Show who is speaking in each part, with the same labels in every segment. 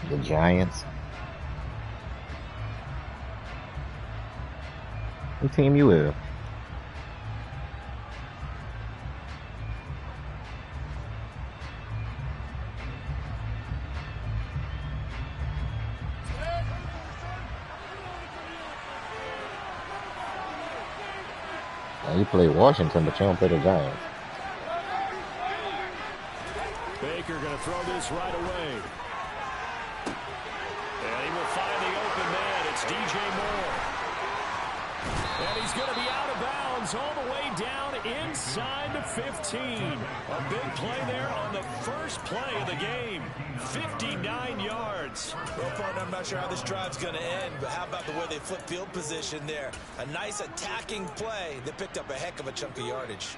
Speaker 1: The Giants. What team you with? You play Washington, but you don't play the Giants.
Speaker 2: Baker going to throw this right away. And he will find the open man. It's DJ Moore. And he's going to be out of bounds all the way down inside the 15. A big play there on the first play of the game. 59 yards.
Speaker 3: Well, partner, I'm not sure how this drive's going to end, but how about the way they flip field position there? A nice attacking play that picked up a heck of a chunk of yardage.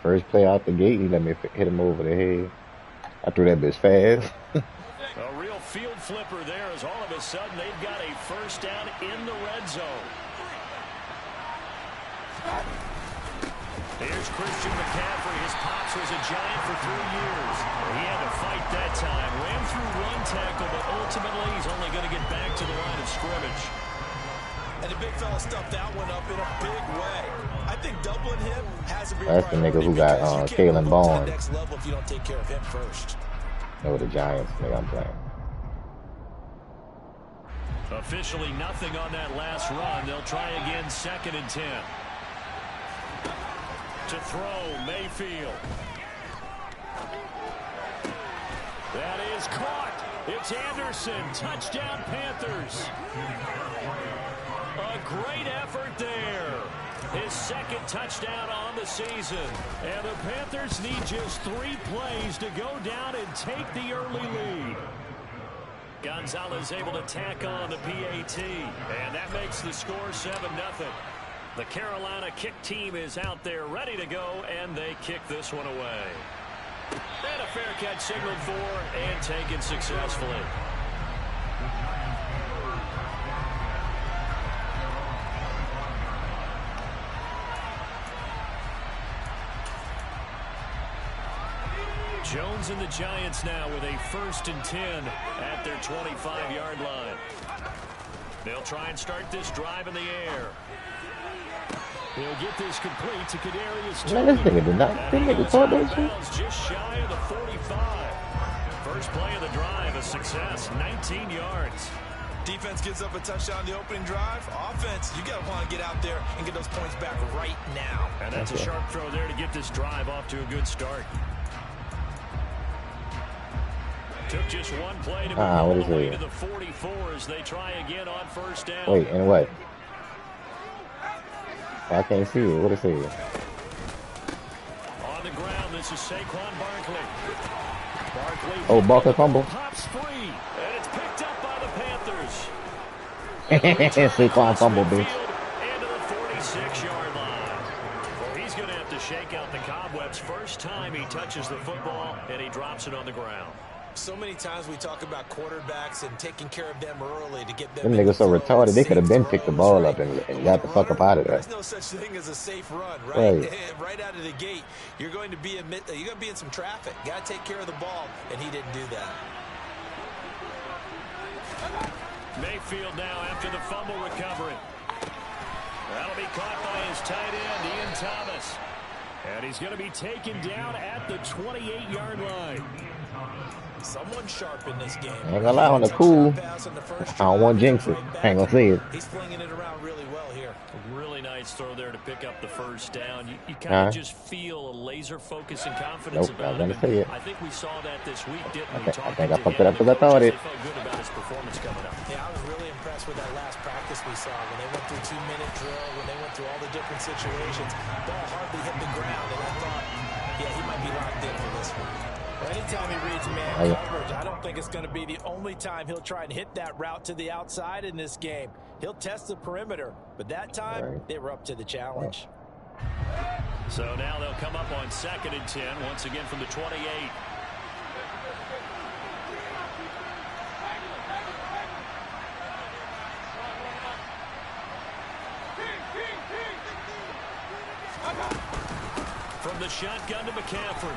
Speaker 1: First play out the gate, he let me hit him over the head. I threw that bitch fast.
Speaker 2: A real field flipper there as all of a sudden they've got a first down in the red zone. Here's Christian McCaffrey. His pops was a Giant for 3 years. He had to fight that time. Ran through one tackle, but ultimately he's only going to get back to the line of scrimmage.
Speaker 3: And the big fella stuffed that one up in a big way. I think doubling him has to be
Speaker 1: That's the nigga who got Kalen Bond.
Speaker 3: Next level if you don't take care of him first.
Speaker 1: No, the Giants, nigga, I'm playing.
Speaker 2: Officially nothing on that last run. They'll try again 2nd and 10. To throw, Mayfield. That is caught. It's Anderson. Touchdown, Panthers. A great effort there. His 2nd touchdown on the season. And the Panthers need just 3 plays to go down and take the early lead. Gonzalez able to tack on the PAT. And that makes the score 7-0. The Carolina kick team is out there ready to go, and they kick this one away. And a fair catch signaled for and taken successfully. Jones and the Giants now with a 1st and 10 at their 25-yard line. They'll try and start this drive in the air. He'll get this complete to Kadarius Toney.
Speaker 1: Man, this nigga did not. This nigga caught that shit.
Speaker 2: Just shy of the 45. First play of the drive, a success, 19 yards.
Speaker 3: Defense gives up a touchdown the opening drive. Offense, you got to want to get out there and get those points back right now.
Speaker 2: And that's a sharp throw there to get this drive off to a good start. Took just one play to move all the way to the 44 as they try again on 1st down.
Speaker 1: Wait, and what? I can't see it. What is it?
Speaker 2: On the ground, this is Saquon Barkley.
Speaker 1: Oh, Barkley fumble.
Speaker 2: Pops free, and it's picked up by the Panthers.
Speaker 1: Saquon fumble, bitch.
Speaker 2: Into the 46-yard line. Well, he's going to have to shake out the cobwebs. First time he touches the football, and he drops it on the ground.
Speaker 3: So many times we talk about quarterbacks and taking care of them early to get them.
Speaker 1: Them niggas so retarded, they could have been picked the ball up and got the fuck up out of there.
Speaker 3: There's no such thing as a safe run, right? Right out of the gate, you're going to be in some traffic. Got to take care of the ball, and he didn't do that.
Speaker 2: Mayfield now after the fumble recovery. That'll be caught by his tight end, Ian Thomas. And he's going to be taken down at the 28-yard line.
Speaker 3: Someone sharp in this game.
Speaker 1: I ain't gonna lie, on the cool, I don't want jinx it. I ain't gonna say it.
Speaker 3: He's flinging it around really well here.
Speaker 2: A really nice throw there to pick up the first down. You kind of just feel a laser focus and confidence about him.
Speaker 1: I
Speaker 2: think we saw that this week, didn't we?
Speaker 1: I think I fucked it up because I thought it.
Speaker 2: Felt good about his performance coming up.
Speaker 3: Yeah, I was really impressed with that last practice we saw when they went through 2-minute drill, when they went through all the different situations. Ball hardly hit the ground, and I thought, yeah, he might be locked in for this one. Anytime he reads man coverage, I don't think it's going to be the only time he'll try and hit that route to the outside in this game. He'll test the perimeter, but that time they were up to the challenge.
Speaker 2: So now they'll come up on 2nd and 10, once again from the 28. From the shotgun to McCaffrey.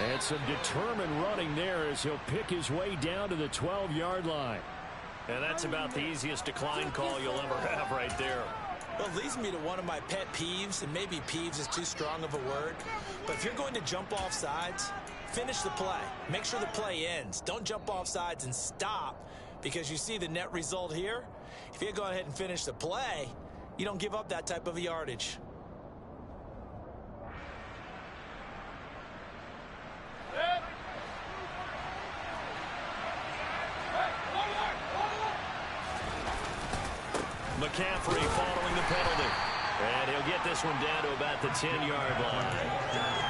Speaker 2: And some determined running there as he'll pick his way down to the 12-yard line. And that's about the easiest decline call you'll ever have right there.
Speaker 3: Well, it leads me to one of my pet peeves, and maybe peeves is too strong of a word. But if you're going to jump off sides, finish the play. Make sure the play ends. Don't jump off sides and stop, because you see the net result here. If you go ahead and finish the play, you don't give up that type of yardage.
Speaker 2: McCaffrey following the penalty. And he'll get this one down to about the 10-yard line.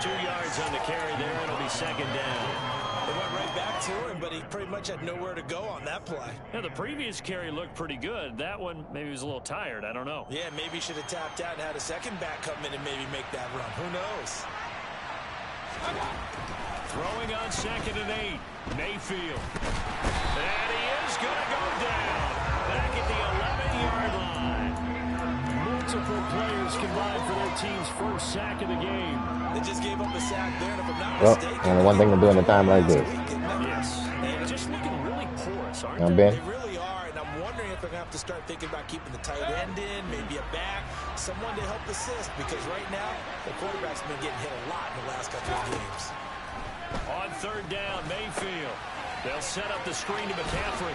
Speaker 2: 2 yards on the carry there, and it'll be second down.
Speaker 3: It went right back to him, but he pretty much had nowhere to go on that play.
Speaker 2: Yeah, the previous carry looked pretty good. That one, maybe he was a little tired. I don't know.
Speaker 3: Yeah, maybe he should have tapped out and had a second back come in and maybe make that run. Who knows?
Speaker 2: Throwing on 2nd and 8. Mayfield. And he is going to go down. Back at the 11-yard line. Multiple players combined for their team's first sack of the game.
Speaker 3: They just gave up a sack there, and if I'm not
Speaker 1: Well,
Speaker 3: mistaken,
Speaker 1: only one thing to do in a time like this.
Speaker 2: Yes. And just looking really porous, aren't
Speaker 1: I'm
Speaker 2: they?
Speaker 3: They really are, and I'm wondering if they're going to have to start thinking about keeping the tight end in, maybe a back, someone to help assist, because right now, the quarterback's been getting hit a lot in the last couple of games.
Speaker 2: On 3rd down, Mayfield. They'll set up the screen to McCaffrey.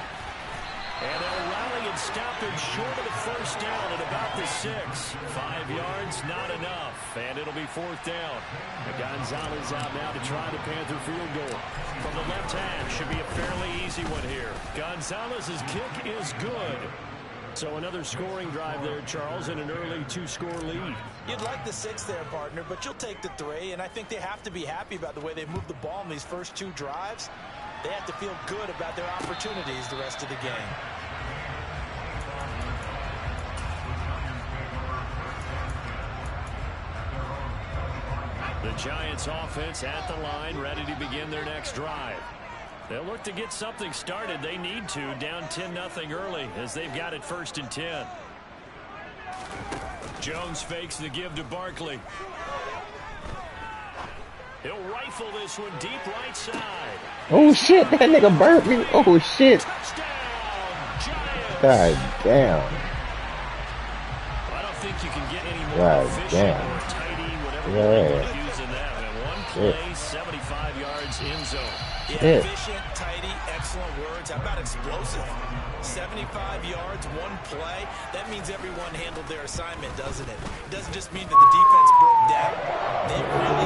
Speaker 2: And they'll rally and stop him short of the first down at about the 6. 5 yards, not enough. And it'll be 4th down. Gonzalez out now to try the Panther field goal. From the left hash, should be a fairly easy one here. Gonzalez's kick is good. So another scoring drive there, Charles, and an early 2-score lead.
Speaker 3: You'd like the 6 there, partner, but you'll take the 3, and I think they have to be happy about the way they moved the ball in these first 2 drives. They have to feel good about their opportunities the rest of the game.
Speaker 2: The Giants offense at the line, ready to begin their next drive. They'll look to get something started. They need to, down 10-0 early as they've got it 1st and 10. Jones fakes the give to Barkley. He'll rifle this one deep right side.
Speaker 1: Oh, shit. That nigga burnt me. Oh, shit.
Speaker 2: Touchdown, Giants.
Speaker 1: God damn.
Speaker 2: I don't think you can get any more
Speaker 1: God
Speaker 2: efficient
Speaker 1: damn.
Speaker 2: or tidy, whatever
Speaker 1: Yeah.
Speaker 2: you want to use in that. And one play, 75 yards in zone.
Speaker 3: Yeah,
Speaker 1: Yeah.
Speaker 3: efficient, tidy, excellent words. How about explosive? 75 yards, one play. That means everyone handled their assignment, doesn't it? It doesn't just mean that the defense broke down. They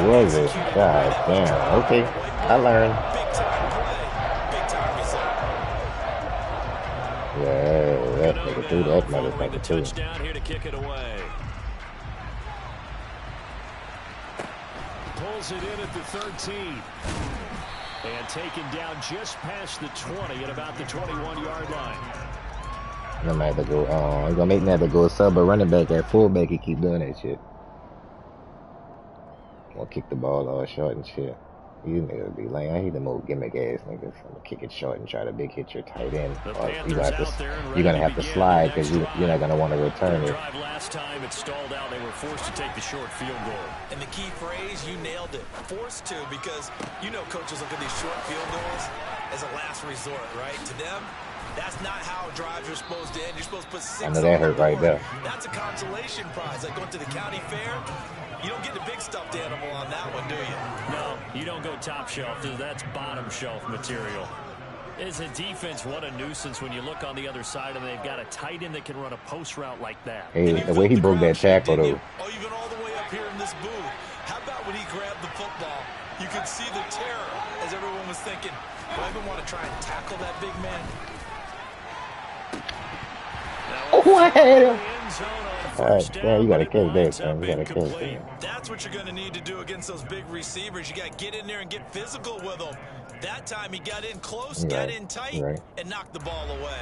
Speaker 3: really
Speaker 1: Was it?
Speaker 3: executed
Speaker 1: God
Speaker 3: that
Speaker 1: damn.
Speaker 3: job.
Speaker 1: Okay. I learned.
Speaker 3: Big time play, big time result.
Speaker 1: Yeah, that nigga threw that
Speaker 2: Following the
Speaker 1: motherfucker too.
Speaker 2: touchdown here to kick it away. Pulls it in at the 13. And taken down just past the 20 at about the 21-yard line.
Speaker 1: I'm gonna have to go, I'm gonna make me have to go sub a running back at fullback. He keep doing that shit. Gonna kick the ball all short and shit. These niggas be lame. I hate the more gimmick ass niggas. I'm gonna kick it short and try to big hit your tight end.
Speaker 2: The
Speaker 1: Or
Speaker 2: Panthers
Speaker 1: you're
Speaker 2: out there and ready
Speaker 1: gonna
Speaker 2: to
Speaker 1: have to
Speaker 2: begin
Speaker 1: slide
Speaker 2: the
Speaker 1: because
Speaker 2: next
Speaker 1: you're not gonna want to return it.
Speaker 2: drive last time it stalled out. They were forced to take the short field goal.
Speaker 3: And the key phrase, you nailed it. Forced to, because you know coaches look at these short field goals as a last resort, right? To them, that's not how drives are supposed to end. You're supposed to put 6
Speaker 1: I know that
Speaker 3: on the
Speaker 1: hurt right
Speaker 3: board.
Speaker 1: there.
Speaker 3: That's a consolation prize. Like going to the county fair, you don't get the big stuffed animal on that one, do you?
Speaker 2: No, you don't go top shelf. That's bottom shelf material. As a defense, what a nuisance when you look on the other side and they've got a tight end that can run a post route like that.
Speaker 1: Hey,
Speaker 3: And you
Speaker 1: the way he
Speaker 3: felt
Speaker 1: broke
Speaker 3: the
Speaker 1: that
Speaker 3: ground
Speaker 1: tackle
Speaker 3: shake,
Speaker 1: though.
Speaker 3: didn't you? Oh, even all the way up here in this booth. How about when he grabbed the football? You could see the terror as everyone was thinking, do I even want to try and tackle that big man?
Speaker 1: Oh, I had him.
Speaker 2: End zone on
Speaker 1: All right,
Speaker 2: first down,
Speaker 1: yeah, you gotta
Speaker 2: but it
Speaker 1: catch that,
Speaker 2: winds up
Speaker 1: man. You gotta catch
Speaker 2: incomplete.
Speaker 1: that.
Speaker 3: That's what you're going to need to do against those big receivers. You got to get in there and get physical with them. That time he got in close, got
Speaker 1: Right,
Speaker 3: in tight,
Speaker 1: right.
Speaker 3: and knocked the ball away.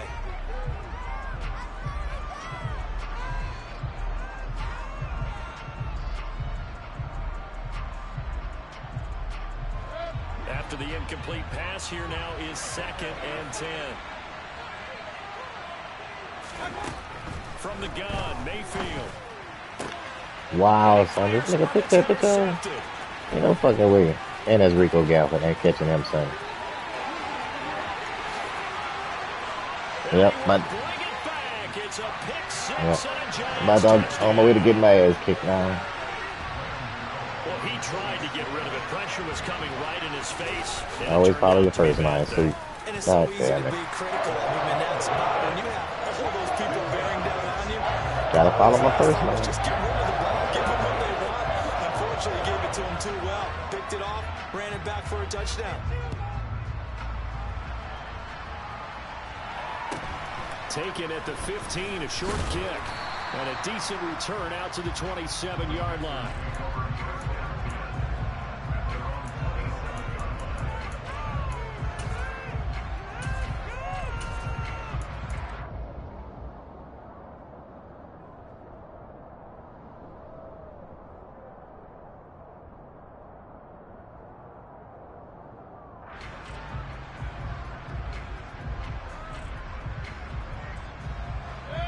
Speaker 2: After the incomplete pass, here now is 2nd and 10. From the gun, Mayfield.
Speaker 1: Wow, son, this nigga picked that because
Speaker 2: Intercepted.
Speaker 1: ain't no fucking way. And that's Rico Galvin and catching him son. Yep, my dog on my way to get my ass kicked now.
Speaker 2: Well, he tried to get rid of it. Pressure was coming right in his face.
Speaker 1: Always follow your first line, so God damn it. Gotta follow my first line.
Speaker 3: Just get rid of the ball, give them what they want. Unfortunately, gave it to him too well. Picked it off, ran it back for a touchdown.
Speaker 2: Taken at the 15, a short kick. And a decent return out to the 27-yard line.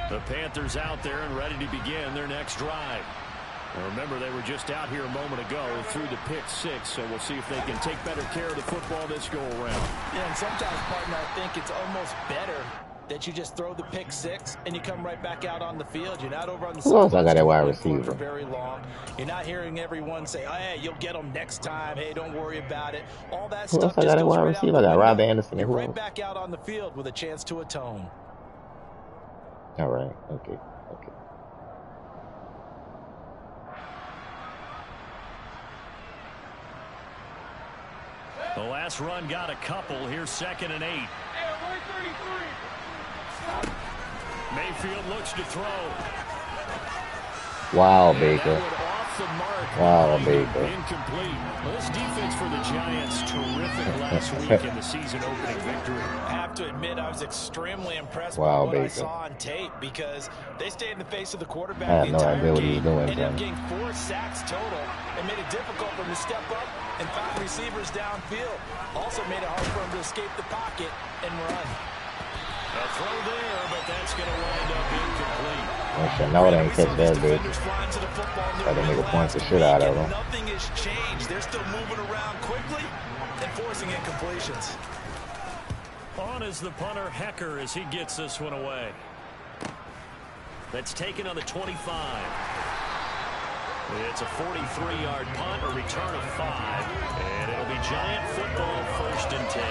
Speaker 2: The Panthers out there and ready to begin their next drive. And remember, they were just out here a moment ago through the pick six, so we'll see if they can take better care of the football this go-around.
Speaker 3: Yeah, and sometimes, partner, I think it's almost better that you just throw the pick six and you come right back out on the field. You're not over on the
Speaker 1: sideline. I got that wide receiver
Speaker 3: for very long. You're not hearing everyone say, "Oh, hey, you'll get them next time. Hey, don't worry about it." All that stuff.
Speaker 1: I got a wide receiver. I got Rob Anderson.
Speaker 3: You're right back out on the field with a chance to atone.
Speaker 1: All right. Okay.
Speaker 2: The last run got a couple. Here's 2nd and 8. Mayfield looks to throw.
Speaker 1: Wow, Baker. Wow, Baker.
Speaker 2: Incomplete. Well, this defense for the Giants, terrific last week in the season-opening victory.
Speaker 3: I have to admit, I was extremely impressed
Speaker 1: by
Speaker 3: what
Speaker 1: Baker.
Speaker 3: I saw on tape because they stayed in the face of the quarterback.
Speaker 1: I had no idea what he was doing.
Speaker 3: Ended up getting 4 sacks total and made it difficult for him to step up and find receivers downfield. Also made it hard for him to escape the pocket and run.
Speaker 2: A throw there, but that's going to wind up incomplete.
Speaker 1: Actually, no, they ain't catch that, bitch. Try to make a point the shit out of them.
Speaker 3: Nothing has changed. They're still moving around quickly and forcing incompletions.
Speaker 2: On is the punter, Hecker, as he gets this one away. That's taken on the 25. It's a 43-yard punt, a return of 5. And it'll be Giant football, 1st and 10.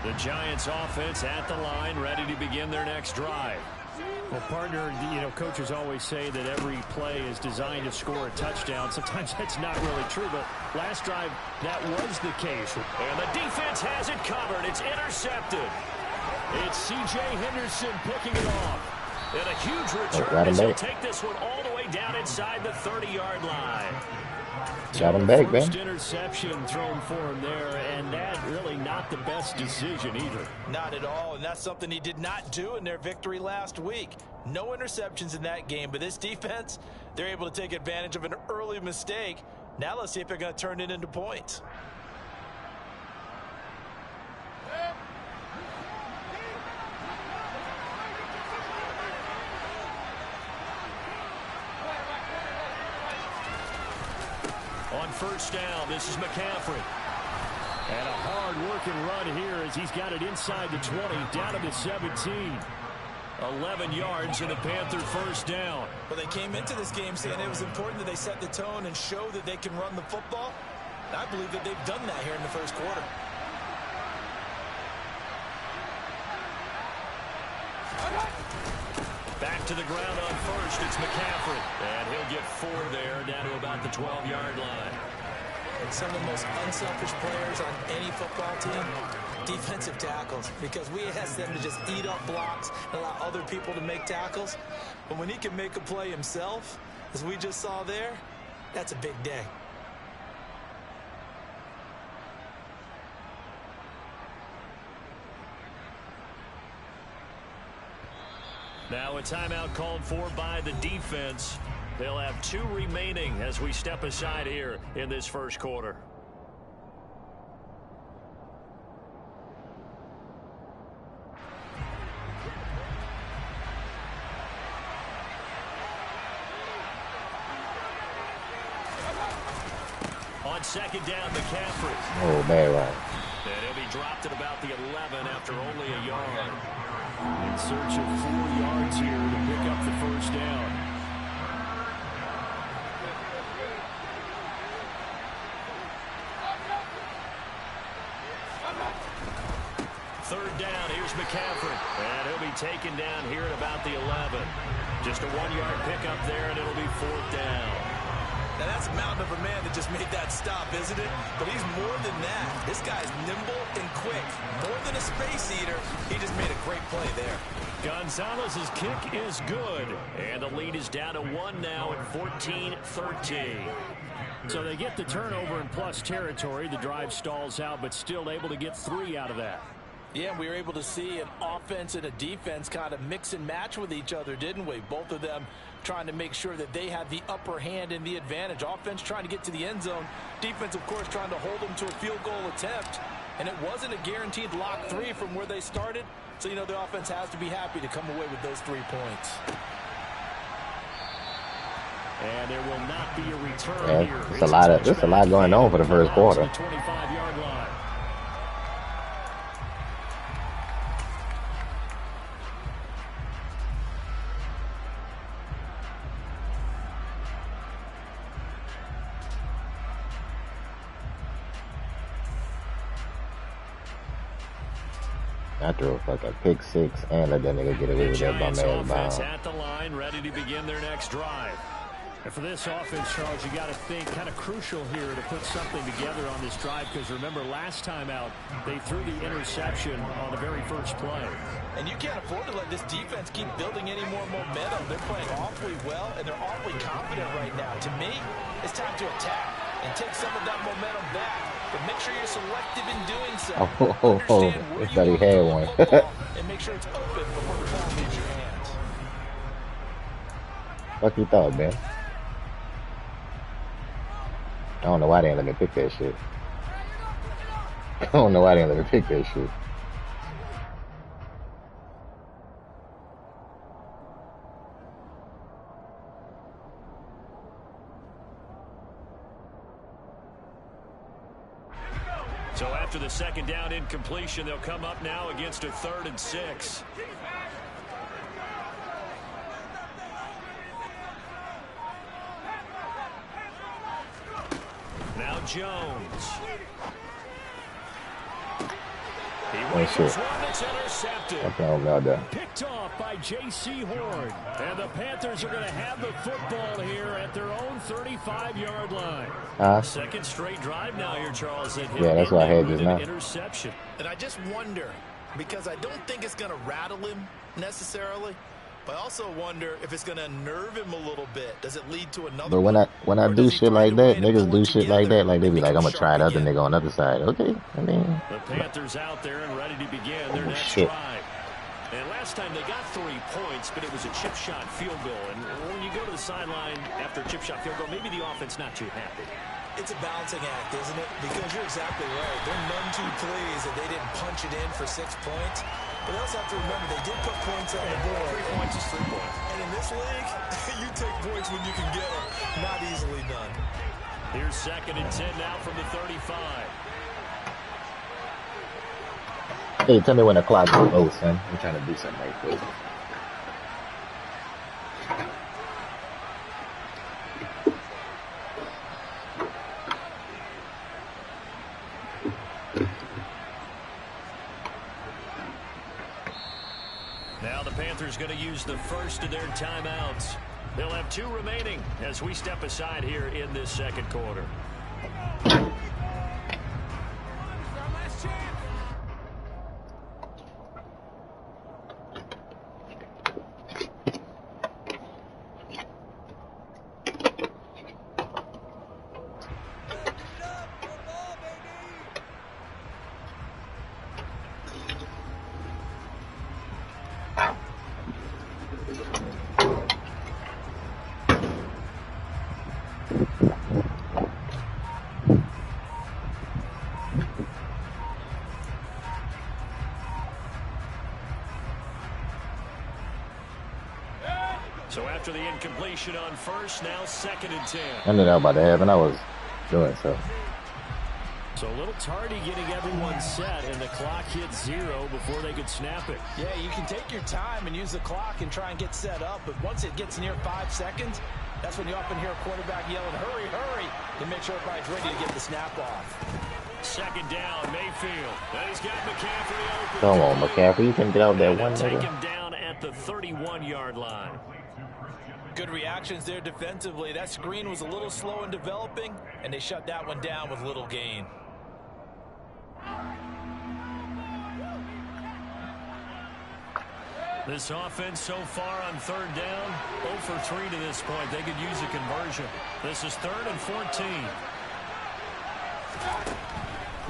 Speaker 2: The Giants offense at the line, ready to begin their next drive. Well, partner, coaches always say that every play is designed to score a touchdown. Sometimes that's not really true, but last drive, that was the case. And the defense has it covered. It's intercepted. It's C.J. Henderson picking it off. And a huge return as he'll take this one all the way down inside the 30-yard line.
Speaker 1: Got him back, man.
Speaker 2: First interception thrown for him there, and that really not the best decision either.
Speaker 3: Not at all, and that's something he did not do in their victory last week. No interceptions in that game, but this defense, they're able to take advantage of an early mistake. Now let's see if they're going to turn it into points.
Speaker 2: On 1st down, this is McCaffrey. And a hard-working run here as he's got it inside the 20, down to the 17. 11 yards and the Panther 1st down.
Speaker 3: Well, they came into this game saying it was important that they set the tone and show that they can run the football. And I believe that they've done that here in the 1st quarter.
Speaker 2: Back to the ground on 1st, it's McCaffrey. And he'll get 4 there, down to about the 12-yard line.
Speaker 3: And some of the most unselfish players on any football team, defensive tackles, because we ask them to just eat up blocks and allow other people to make tackles. But when he can make a play himself, as we just saw there, that's a big day.
Speaker 2: Now a timeout called for by the defense. They'll have 2 remaining as we step aside here in this 1st quarter. second down, McCaffrey.
Speaker 1: Oh, bad run.
Speaker 2: And he'll be dropped at about the 11 after only a yard. In search of 4 yards here to pick up the first down. Third down, here's McCaffrey. And he'll be taken down here at about the 11. Just a 1-yard pickup there, and it'll be 4th down.
Speaker 3: Now that's a mountain of a man that just made that stop, isn't it? But he's more than that. This guy's nimble and quick. More than a space eater, he just made a great play there.
Speaker 2: Gonzalez's kick is good. And the lead is down to 1 now at 14-13. So they get the turnover in plus territory. The drive stalls out, but still able to get 3 out of that.
Speaker 3: Yeah, we were able to see an offense and a defense kind of mix and match with each other, didn't we? Both of them trying to make sure that they had the upper hand and the advantage. Offense trying to get to the end zone. Defense, of course, trying to hold them to a field goal attempt. And it wasn't a guaranteed lock 3 from where they started. So, you know, the offense has to be happy to come away with those 3 points.
Speaker 2: And there will not be a return here.
Speaker 1: There's a lot going on for the first quarter.
Speaker 2: 25-yard line.
Speaker 1: I threw a fucking pick 6 and let that nigga get away with that bum ass
Speaker 2: Offense
Speaker 1: bomb.
Speaker 2: at the line, ready to begin their next drive. And for this offense, Charles, you got to think kind of crucial here to put something together on this drive, because remember last time out they threw the interception on the very first play.
Speaker 3: And you can't afford to let this defense keep building any more momentum. They're playing awfully well, and they're awfully confident right now. To me, it's time to attack and take some of that momentum back. But make sure you're selective in doing so.
Speaker 1: I thought he had one.
Speaker 3: And make sure it's open before the ball leaves your hands.
Speaker 1: Fuck you thought, man? I don't know why they didn't let me pick that shit. I don't know why they didn't let me pick that shit.
Speaker 2: So after the second down incompletion, they'll come up now against a 3rd and 6. Now Jones. He waits one that's intercepted. Picked off by J.C. Horn. And the Panthers are going to have the football here at their own 35-yard line. Second straight drive now here, Charles.
Speaker 1: Yeah, that's what I had just now.
Speaker 2: Interception.
Speaker 3: And I just wonder, because I don't think it's going to rattle him necessarily, but I also wonder if it's going to unnerve him a little bit. Does it lead to another?
Speaker 1: But when I do shit like that, niggas do shit like that, like they be like, I'm gonna try the other nigga on the other side. Okay, I mean.
Speaker 2: The Panthers out there and ready to begin their next drive. And last time they got 3 points, but it was a chip shot field goal. And when you go to the sideline after a chip shot field goal, maybe the offense not too happy.
Speaker 3: It's a balancing act, isn't it? Because you're exactly right. They're none too pleased that they didn't punch it in for 6 points. But they also have to remember they did put points on the board.
Speaker 2: 3 points is 3 points.
Speaker 3: And in this league, you take points when you can get them. Not easily done.
Speaker 2: Here's 2nd and 10 now from the 35.
Speaker 1: Hey, tell me when the clock goes, son. I'm trying to do something right quick.
Speaker 2: Now the Panthers going to use the first of their timeouts. They'll have 2 remaining as we step aside here in this second quarter. So after the incompletion on first, now 2nd and 10.
Speaker 1: I knew that was about to happen. I was doing so.
Speaker 2: So a little tardy getting everyone set, and the clock hit 0 before they could snap it.
Speaker 3: Yeah, you can take your time and use the clock and try and get set up, but once it gets near 5 seconds, that's when you often hear a quarterback yelling, hurry, hurry, to make sure everybody's ready to get the snap off.
Speaker 2: Second down, Mayfield. And he's got McCaffrey open.
Speaker 1: Come on, McCaffrey. You can get out that one
Speaker 2: Take
Speaker 1: nigga.
Speaker 2: him down at the 31-yard line.
Speaker 3: Good reactions there defensively. That screen was a little slow in developing, and they shut that one down with little gain.
Speaker 2: This offense so far on third down, 0 for 3 to this point. They could use a conversion. This is 3rd and 14.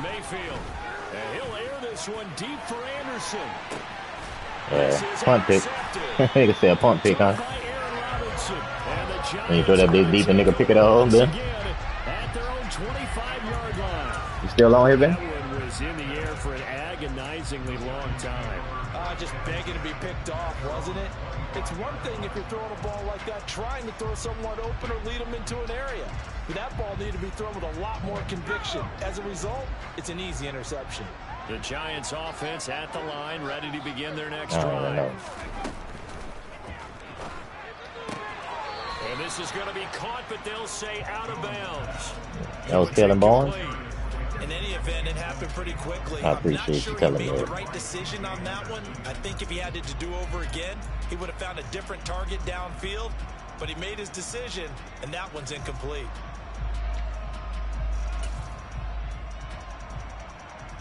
Speaker 2: Mayfield. And he'll air this one deep for Anderson.
Speaker 1: Punt pick. Nigga said punt pick, huh? When you throw that big deep and nigga pick it up, man.
Speaker 2: At their own 25-yard line.
Speaker 1: You still on here, Ben?
Speaker 2: That one was in the air for an agonizingly long time.
Speaker 3: Just begging to be picked off, wasn't it? It's one thing if you're throwing a ball like that, trying to throw someone open or lead them into an area. But that ball needed to be thrown with a lot more conviction. As a result, it's an easy interception.
Speaker 2: The Giants offense at the line, ready to begin their next drive. And this is going to be caught, but they'll say out of bounds.
Speaker 1: That was Kellen Barnes?
Speaker 3: In any event, it happened pretty quickly.
Speaker 1: I appreciate you telling me
Speaker 3: He made
Speaker 1: that.
Speaker 3: the right decision on that one. I think if he had it to do over again, he would have found a different target downfield. But he made his decision, and that one's incomplete.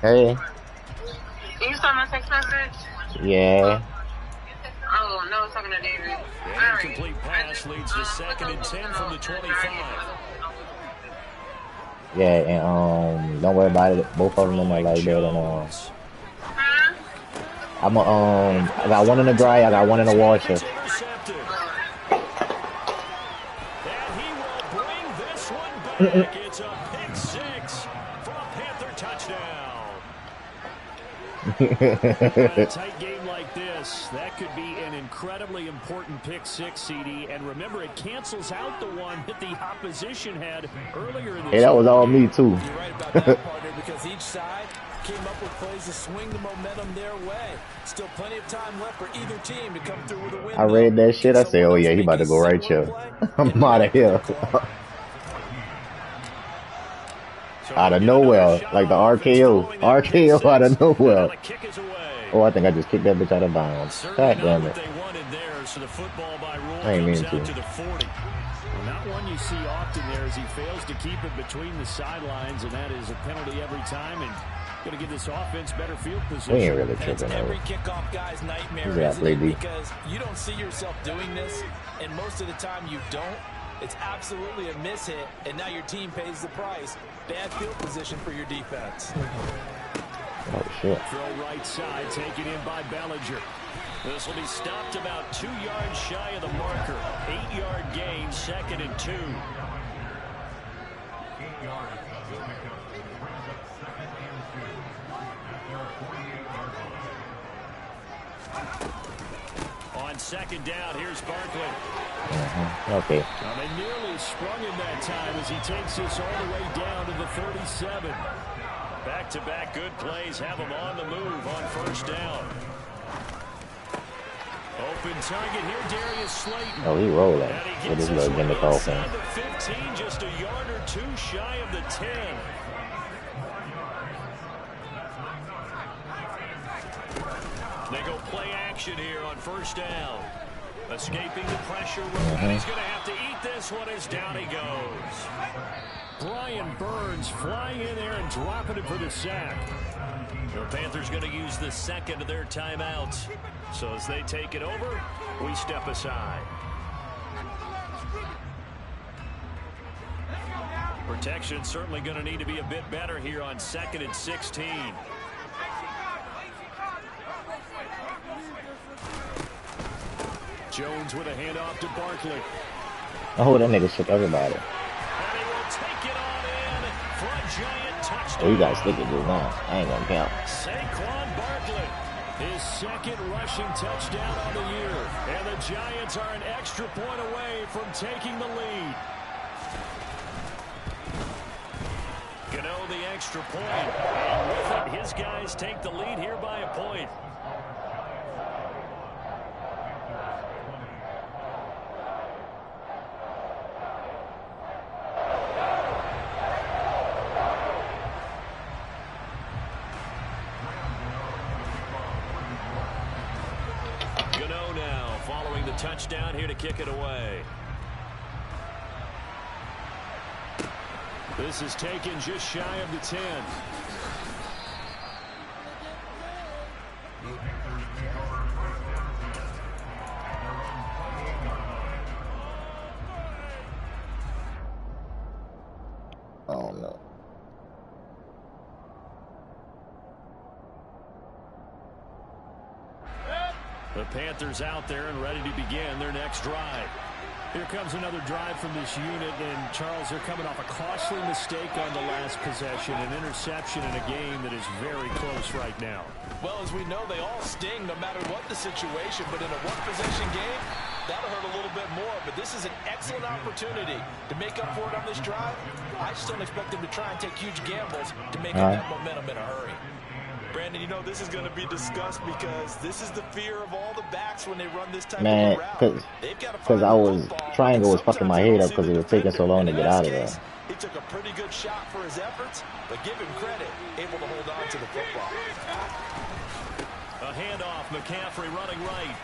Speaker 1: Hey.
Speaker 4: You saw my text message?
Speaker 1: Yeah.
Speaker 4: Oh, no, I was talking to David.
Speaker 2: The incomplete pass leads to 2nd and 10 from the 25.
Speaker 1: Yeah, and don't worry about it. Both of them in there like that. And I got one in the dry. I got one in the washer.
Speaker 2: And he will bring this one back. It's a pick 6 for a Panther touchdown. A tight game like this, that could be an incredibly important pick 6, CD. And remember, it cancels out the one that the opposition had earlier in this.
Speaker 1: Hey, that was all me too.
Speaker 3: You're right about that, partner, because each side came up with plays to swing the momentum their way. Still plenty of time left for either team to come through with a win.
Speaker 1: I read that shit. I said, oh yeah, he about to go right here. I'm out of here. Out of nowhere. Like the RKO. RKO out of nowhere. Oh, I think I just kicked that bitch out of bounds. God damn it. I ain't mean to.
Speaker 2: Not one you see often there as he fails to keep it between the sidelines, and that is a penalty every time, and going to give this offense better field position.
Speaker 1: We ain't really tripping
Speaker 3: every
Speaker 1: over.
Speaker 3: kickoff guy's nightmare, isn't it? Because you don't see yourself doing this, and most of the time you don't. It's absolutely a miss hit, and now your team pays the price. Bad field position for your defense.
Speaker 1: Oh, shit.
Speaker 2: Throw right side, taken in by Bellinger. This will be stopped about 2 yards shy of the marker. 8-yard gain, 2nd and 2. On 2nd down, here's Barkley.
Speaker 1: Okay.
Speaker 2: Now they nearly sprung him that time as he takes this all the way down to the 37. Back-to-back good plays have him on the move on 1st down. Open target here, Darius Slayton.
Speaker 1: Oh, he rolling with his little gimmick offense.
Speaker 2: 15, just a yard or 2 shy of the 10. They go play action here on 1st down. Escaping the pressure. He's going to have to eat this one as down he goes. Brian Burns flying in there and dropping it for the sack. The Panthers going to use the 2nd of their timeouts. So as they take it over, we step aside. Protection certainly going to need to be a bit better here on 2nd and 16. Jones with a handoff to Barkley.
Speaker 1: Oh, that nigga shook everybody.
Speaker 2: And he will take it on in for a giant touchdown.
Speaker 1: Oh, you guys think it is now. I ain't gonna count.
Speaker 2: Saquon Barkley, his 2nd rushing touchdown on the year. And the Giants are an extra point away from taking the lead. Gano the extra point. And with it, his guys take the lead here by a point. Gano now following the touchdown here to kick it away. This is taken just shy of the 10.
Speaker 1: Oh, no.
Speaker 2: The Panthers out there and ready to begin their next drive. Here comes another drive from this unit, and Charles, they're coming off a costly mistake on the last possession, an interception in a game that is very close right now.
Speaker 3: Well, as we know, they all sting no matter what the situation, but in a one-possession game, that'll hurt a little bit more. But this is an excellent opportunity to make up for it on this drive. I just don't expect them to try and take huge gambles to make up that momentum in a hurry. Brandon, you know this is going to be discussed because this is the fear of all the backs when they run this type of route.
Speaker 1: Because triangle was fucking my head up because it was taking so long to get out of there.
Speaker 3: He took a pretty good shot for his efforts, but give him credit, able to hold on to the football.
Speaker 2: A handoff, McCaffrey running right.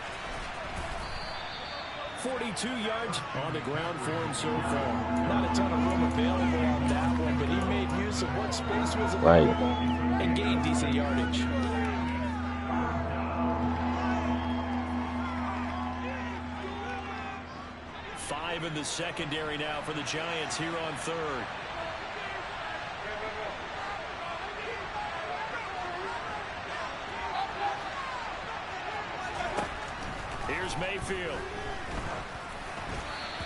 Speaker 2: 42 yards on the ground for him so far.
Speaker 3: Not a ton of room available on that one, but he made use of what space was available and gained decent yardage.
Speaker 2: Five in the secondary now for the Giants here on third. Here's Mayfield.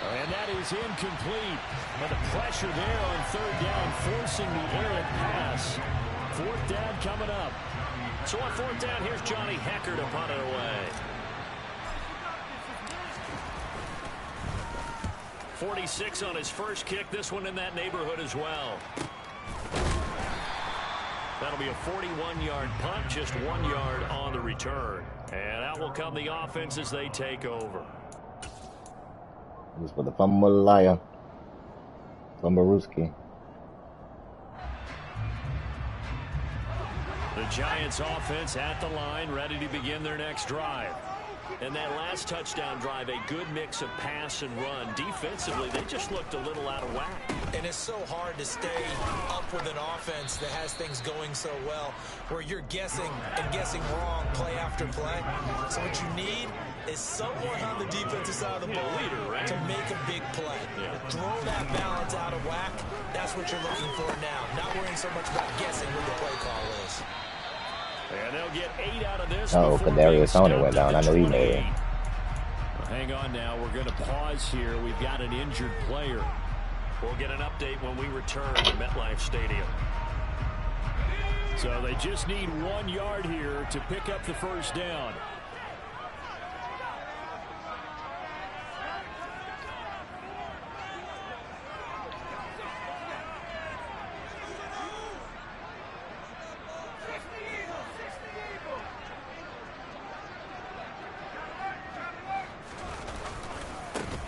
Speaker 2: And that is incomplete. But the pressure there on third down, forcing the errant pass. Fourth down coming up. So on fourth down, here's Johnny Hekker to punt it away. 46 on his first kick. This one in that neighborhood as well. That'll be a 41-yard punt, just 1 yard on the return. And out will come the offense as they take over.
Speaker 1: This for the Famulaya. Fambaruski.
Speaker 2: The Giants offense at the line, ready to begin their next drive. And that last touchdown drive, a good mix of pass and run. Defensively, they just looked a little out of whack.
Speaker 3: And it's so hard to stay up with an offense that has things going so well, where you're guessing and guessing wrong play after play. So what you need is someone on the defensive side of the ball to make a big play. Throw that balance out of whack. That's what you're looking for now. Not worrying so much about guessing what the play call is.
Speaker 2: And they'll get 8 out of this.
Speaker 1: Oh, Kadarius Toney went down. I know he made it.
Speaker 2: Well, hang on now. We're going to pause here. We've got an injured player. We'll get an update when we return to MetLife Stadium. So they just need 1 yard here to pick up the first down.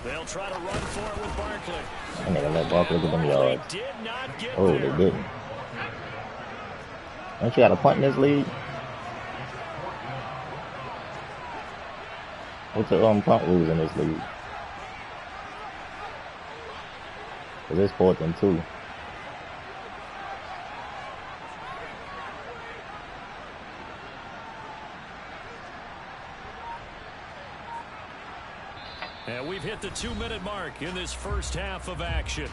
Speaker 2: They'll try to run for it with Barkley.
Speaker 1: And they let Barkley get them yards. Oh, they didn't. Don't you got a punt in this league? What's the punt rules in this league? Because it's 4th and 2.
Speaker 2: And we've hit the 2-minute mark in this first half of action.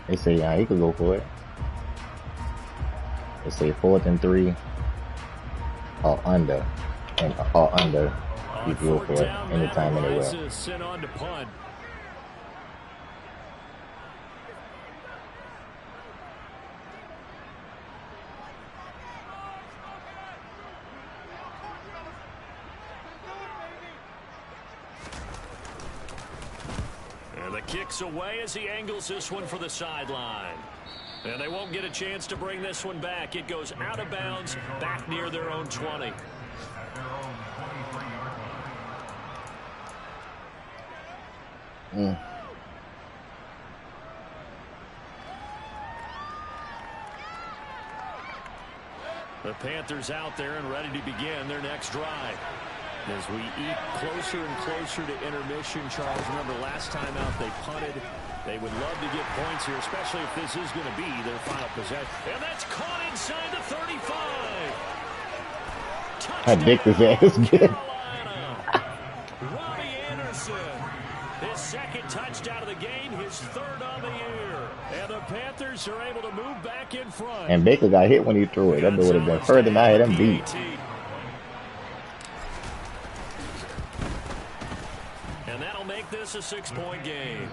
Speaker 1: They say, yeah, he could go for it. They say 4th and 3 or under. And or under. You can go for it anytime, anywhere.
Speaker 2: Sent on to punt. Kicks away as he angles this one for the sideline. And they won't get a chance to bring this one back. It goes out of bounds, back near their own 20. The Panthers out there and ready to begin their next drive. As we eat closer and closer to intermission, Charles, remember last time out they punted. They would love to get points here, especially if this is going to be their final possession. And that's caught inside the 35.
Speaker 1: I dick this ass again.
Speaker 2: Robbie Anderson, his second touchdown of the game, his third on the year. And the Panthers are able to move back in front.
Speaker 1: And Baker got hit when he threw it. That would have been further than I had him beat.
Speaker 2: And that'll make this a 6-point game.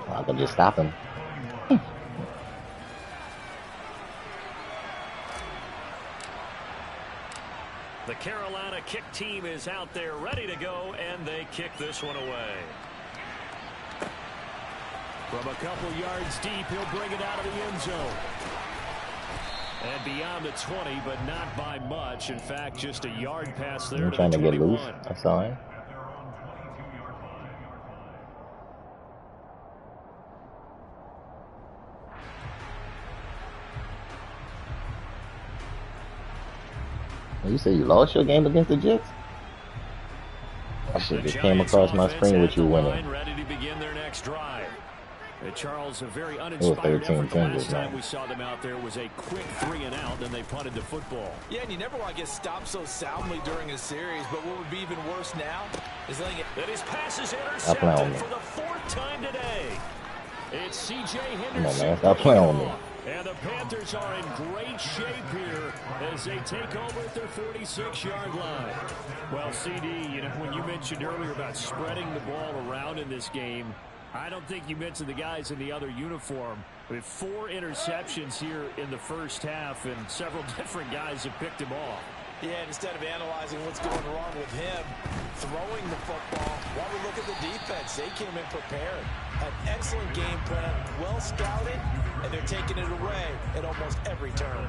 Speaker 1: I could just stop him.
Speaker 2: The Carolina kick team is out there ready to go, and they kick this one away. From a couple yards deep, he'll bring it out of the end zone. And beyond the 20, but not by much. In fact, just a yard pass there.
Speaker 1: I'm trying to get loose. I saw him. You say you lost your game against the Jets? I should just came across my screen with you winning.
Speaker 2: Ready to begin their next drive. Charles, a very uninspired effort. The last time we saw them out there was a quick 3-and-out, and they punted the football.
Speaker 3: Yeah, and you never want to get stopped so soundly during a series, but what would be even worse now is letting it...
Speaker 2: That his pass is intercepted for the 4th time today. It's C.J. Henderson.
Speaker 1: Come on, man. Stop playing on me.
Speaker 2: And the Panthers are in great shape here as they take over at their 46-yard line. Well, CD, you know, when you mentioned earlier about spreading the ball around in this game, I don't think you mentioned the guys in the other uniform. With 4 interceptions here in the first half, and several different guys have picked him off.
Speaker 3: Yeah, and instead of analyzing what's going wrong with him, throwing the football, while we look at the defense, they came in prepared. An excellent game plan, well scouted, and they're taking it away at almost every turn.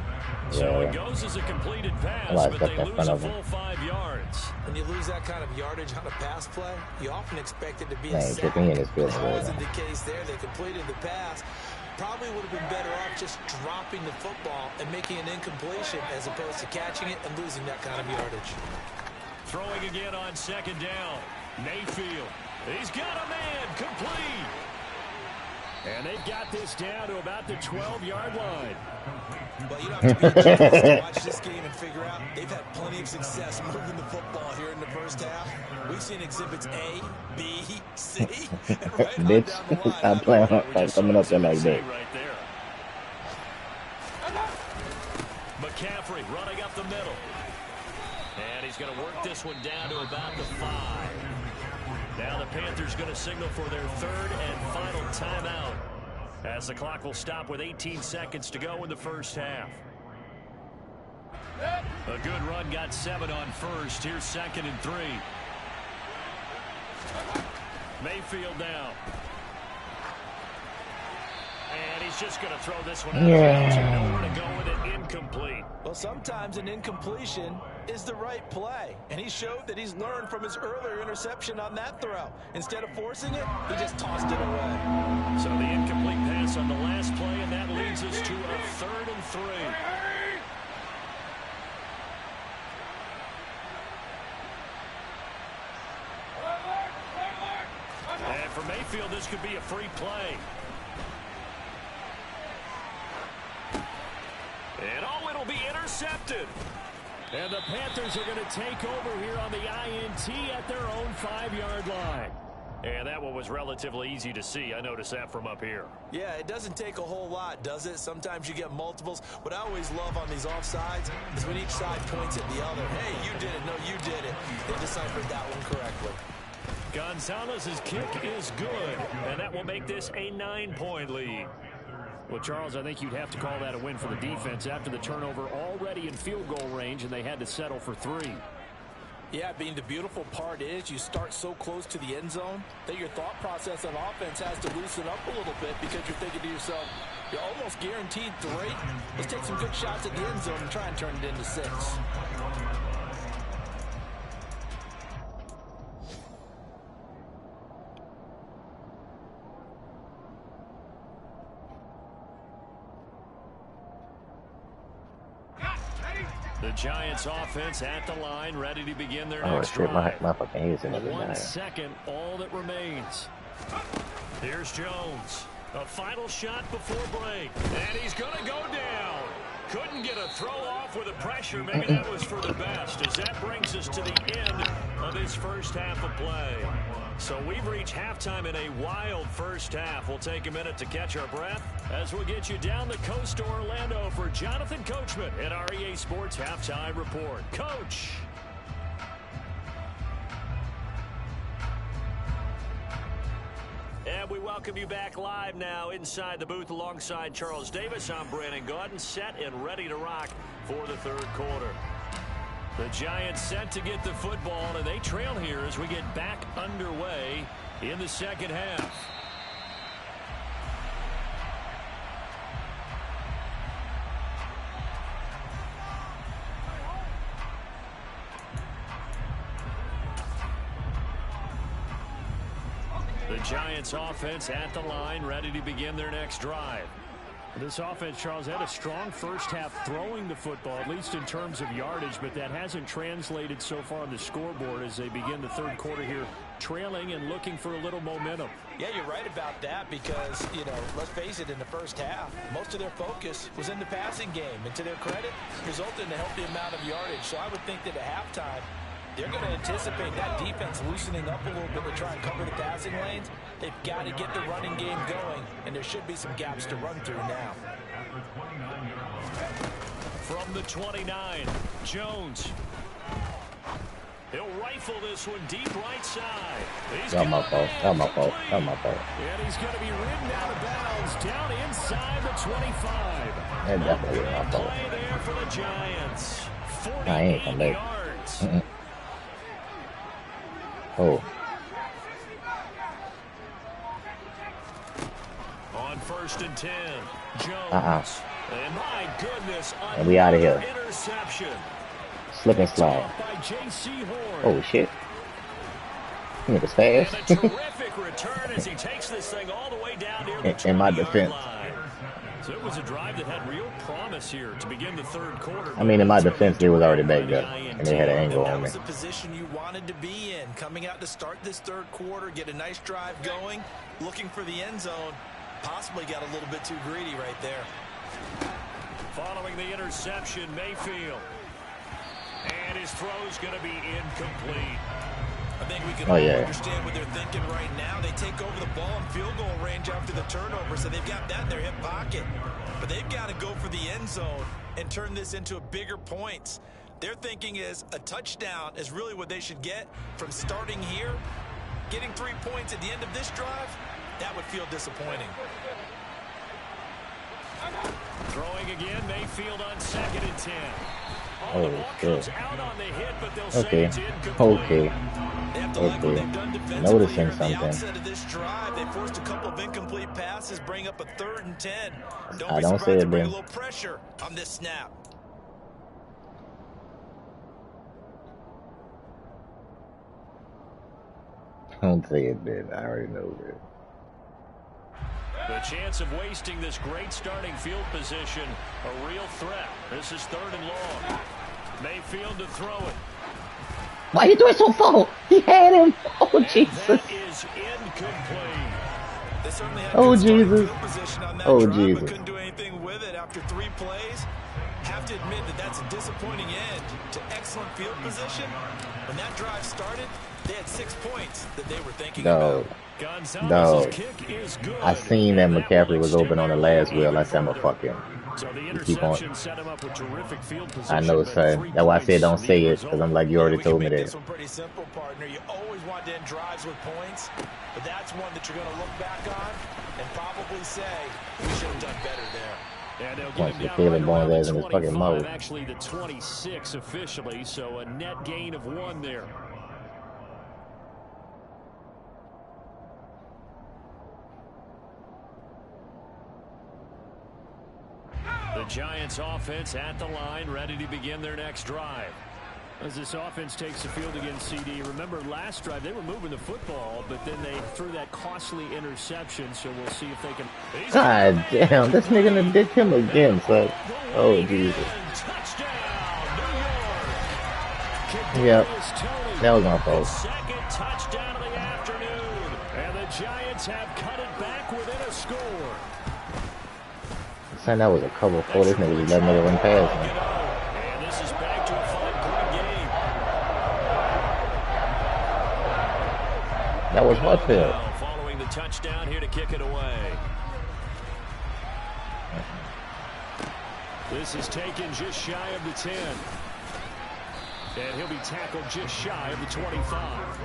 Speaker 2: So it goes as a completed pass, but they lose a full 5 yards.
Speaker 3: When you lose that kind of yardage on a pass play, you often expect it to be a sack.
Speaker 1: That
Speaker 3: wasn't the case there. They completed the pass. Probably would have been better off just dropping the football and making an incompletion as opposed to catching it and losing that kind of yardage.
Speaker 2: Throwing again on 2nd down. Mayfield. He's got a man complete. And they've got this down to about the 12-yard line.
Speaker 3: Well, you don't have to be a genius to watch this game and figure out they've had plenty of success moving the football here in the first half. We've seen exhibits A, B, C, and right on down the line.
Speaker 1: Stop playing like coming up there like that.
Speaker 2: Right there. McCaffrey running up the middle. And he's going to work this one down to about the 5. Now the Panthers going to signal for their 3rd and final timeout as the clock will stop with 18 seconds to go in the first half. A good run, got 7 on first. Here's 2nd and 3. Mayfield now. And he's just going to throw this one out. Nowhere to go with it. Incomplete.
Speaker 3: Well, sometimes an incompletion is the right play. And he showed that he's learned from his earlier interception on that throw. Instead of forcing it, he just tossed it away.
Speaker 2: So the incomplete pass on the last play, and that leads us to a 3rd and 3. And for Mayfield, this could be a free play. And it'll be intercepted. And the Panthers are going to take over here on the INT at their own 5-yard line. And that one was relatively easy to see. I noticed that from up here.
Speaker 3: Yeah, it doesn't take a whole lot, does it? Sometimes you get multiples. What I always love on these offsides is when each side points at the other. Hey, you did it. No, you did it. They deciphered that one correctly.
Speaker 2: Gonzalez's kick is good, and that will make this a 9-point lead. Well, Charles, I think you'd have to call that a win for the defense after the turnover already in field goal range, and they had to settle for 3.
Speaker 3: Yeah, being the beautiful part is you start so close to the end zone that your thought process on offense has to loosen up a little bit because you're thinking to yourself, you're almost guaranteed 3. Let's take some good shots at the end zone and try and turn it into 6.
Speaker 2: The Giants offense at the line, ready to begin their next
Speaker 1: shit,
Speaker 2: drive.
Speaker 1: my fucking head's in
Speaker 2: 1 second, all that remains. Here's Jones. A final shot before break. And he's going to go down. Couldn't get a throw off with the pressure. Maybe that was for the best, as that brings us to the end of his first half of play. So we've reached halftime in a wild first half. We'll take a minute to catch our breath as we'll get you down the coast to Orlando for Jonathan Coachman at our EA Sports Halftime Report. Coach. And we welcome you back live now inside the booth alongside Charles Davis. I'm Brandon Gaudin, set and ready to rock for the third quarter. The Giants set to get the football, and they trail here as we get back underway in the second half. The Giants offense at the line, ready to begin their next drive. This offense, Charles, had a strong first half throwing the football, at least in terms of yardage, but that hasn't translated so far on the scoreboard as they begin the third quarter here, trailing and looking for a little momentum.
Speaker 3: Yeah, you're right about that because, you know, let's face it, in the first half, most of their focus was in the passing game. And to their credit, resulted in a healthy amount of yardage. So I would think that at halftime, they're going to anticipate that defense loosening up a little bit to try and cover the passing lanes. They've got to get the running game going, and there should be some gaps to run through now.
Speaker 2: From the 29, Jones. He'll rifle this one deep right side.
Speaker 1: That my fault. That my fault. That my fault.
Speaker 2: And he's going to be ridden out of bounds down inside the 25.
Speaker 1: That definitely was my fault.
Speaker 2: Play there for the Giants.
Speaker 1: I ain't come
Speaker 2: 48
Speaker 1: back.
Speaker 2: yards.
Speaker 1: Oh.
Speaker 2: On 1st and 10, Jones. And my goodness,
Speaker 1: and we out of here.
Speaker 2: Interception.
Speaker 1: Slip and slide.
Speaker 2: By J.C. Horn.
Speaker 1: Oh shit. He was fast.
Speaker 2: And a terrific return as he takes this thing all the way down near the
Speaker 1: in my
Speaker 2: 20-yard
Speaker 1: defense.
Speaker 2: line. So it was a drive that had real promise here to begin the third quarter.
Speaker 1: I mean, in my defense, they was already back there, and they had an angle
Speaker 3: That
Speaker 1: on me.
Speaker 3: was the position you wanted to be in, coming out to start this third quarter, get a nice drive going, looking for the end zone. Possibly got a little bit too greedy right there.
Speaker 2: Following the interception, Mayfield. And his throw's going to be incomplete.
Speaker 3: I think we can all understand what they're thinking right now. They take over the ball in field goal range after the turnover, so they've got that in their hip pocket. But they've got to go for the end zone and turn this into a bigger points. Their thinking is a touchdown is really what they should get from starting here. Getting 3 points at the end of this drive, that would feel disappointing.
Speaker 2: Throwing again, Mayfield on 2nd and 10.
Speaker 1: Oh,
Speaker 2: the ball comes out on the hit, but they'll say it's incomplete.
Speaker 1: Okay. Noticing something.
Speaker 3: Outset of this drive, they forced a couple of incomplete passes, bring up a 3rd and 10.
Speaker 1: I don't say it,
Speaker 3: bring a
Speaker 1: Ben.
Speaker 3: little pressure on this snap.
Speaker 1: Don't say it, Ben. I already know it.
Speaker 2: The chance of wasting this great starting field position, a real threat. This is 3rd and long. Mayfield to throw it.
Speaker 1: Why you doing so far? He had him. Oh, Jesus.
Speaker 2: That is incomplete.
Speaker 3: They certainly had
Speaker 1: Oh,
Speaker 3: good starting
Speaker 1: Jesus.
Speaker 3: field position on that
Speaker 1: Oh,
Speaker 3: drive,
Speaker 1: Jesus.
Speaker 3: but couldn't do anything with it after 3 plays. Have to admit that that's a disappointing end to excellent field position. When that drive started, they had 6 points that they were thinking about.
Speaker 1: No. I seen that McCaffrey was open on the last wheel. I said, I'm going to fuck him.
Speaker 2: So the
Speaker 1: You keep on.
Speaker 2: interception set him up with terrific field position.
Speaker 1: I know, son. That's why I said don't say it, because I'm like, you already
Speaker 3: We can
Speaker 1: told me
Speaker 3: make
Speaker 1: that.
Speaker 3: this one pretty simple, partner. You always want to end drives with points, but that's one that you're going to look back on and probably say we should have done better there.
Speaker 2: And they'll
Speaker 1: Once
Speaker 2: get
Speaker 1: the
Speaker 2: him down
Speaker 1: Caleb
Speaker 2: right
Speaker 1: Barnes
Speaker 2: around
Speaker 1: ass
Speaker 2: the
Speaker 1: in his fucking
Speaker 2: 25,
Speaker 1: mouth.
Speaker 2: actually the 26 officially, so a net gain of 1 there. The Giants offense at the line, ready to begin their next drive. As this offense takes the field against CD, remember last drive they were moving the football, but then they threw that costly interception, so we'll see if they can...
Speaker 1: God damn, this nigga done dick him again, son. Oh, Jesus. Yep, that was my fault.
Speaker 2: Second touchdown of the afternoon, and the Giants have cut it back within a score.
Speaker 1: Son, that was a cover for this nigga just let nigga run past him.
Speaker 2: And this is back to a 5-point game.
Speaker 1: That was Hartfield.
Speaker 2: Following the touchdown here to kick it away. This is taken just shy of the 10. And he'll be tackled just shy of the 25.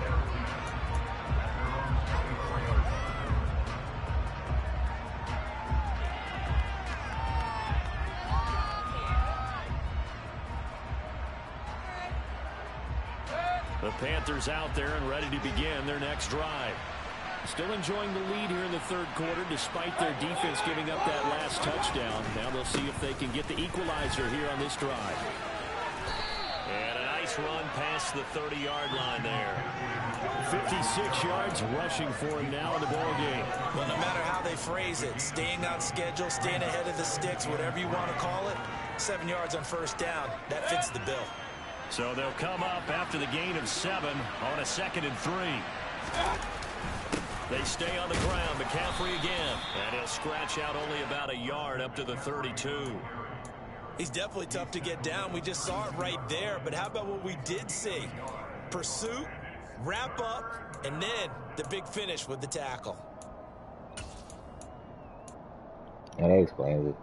Speaker 2: The Panthers out there and ready to begin their next drive. Still enjoying the lead here in the third quarter despite their defense giving up that last touchdown. Now they'll see if they can get the equalizer here on this drive. And a nice run past the 30-yard line there. 56 yards rushing for him now in the ball game.
Speaker 3: Well, no matter how they phrase it, staying on schedule, staying ahead of the sticks, whatever you want to call it, 7 yards on first down, that fits the bill.
Speaker 2: So they'll come up after the gain of 7 on a 2nd and 3. They stay on the ground. McCaffrey again. And he'll scratch out only about a yard up to the 32.
Speaker 3: He's definitely tough to get down. We just saw it right there. But how about what we did see? Pursuit, wrap up, and then the big finish with the tackle.
Speaker 1: And that explains it.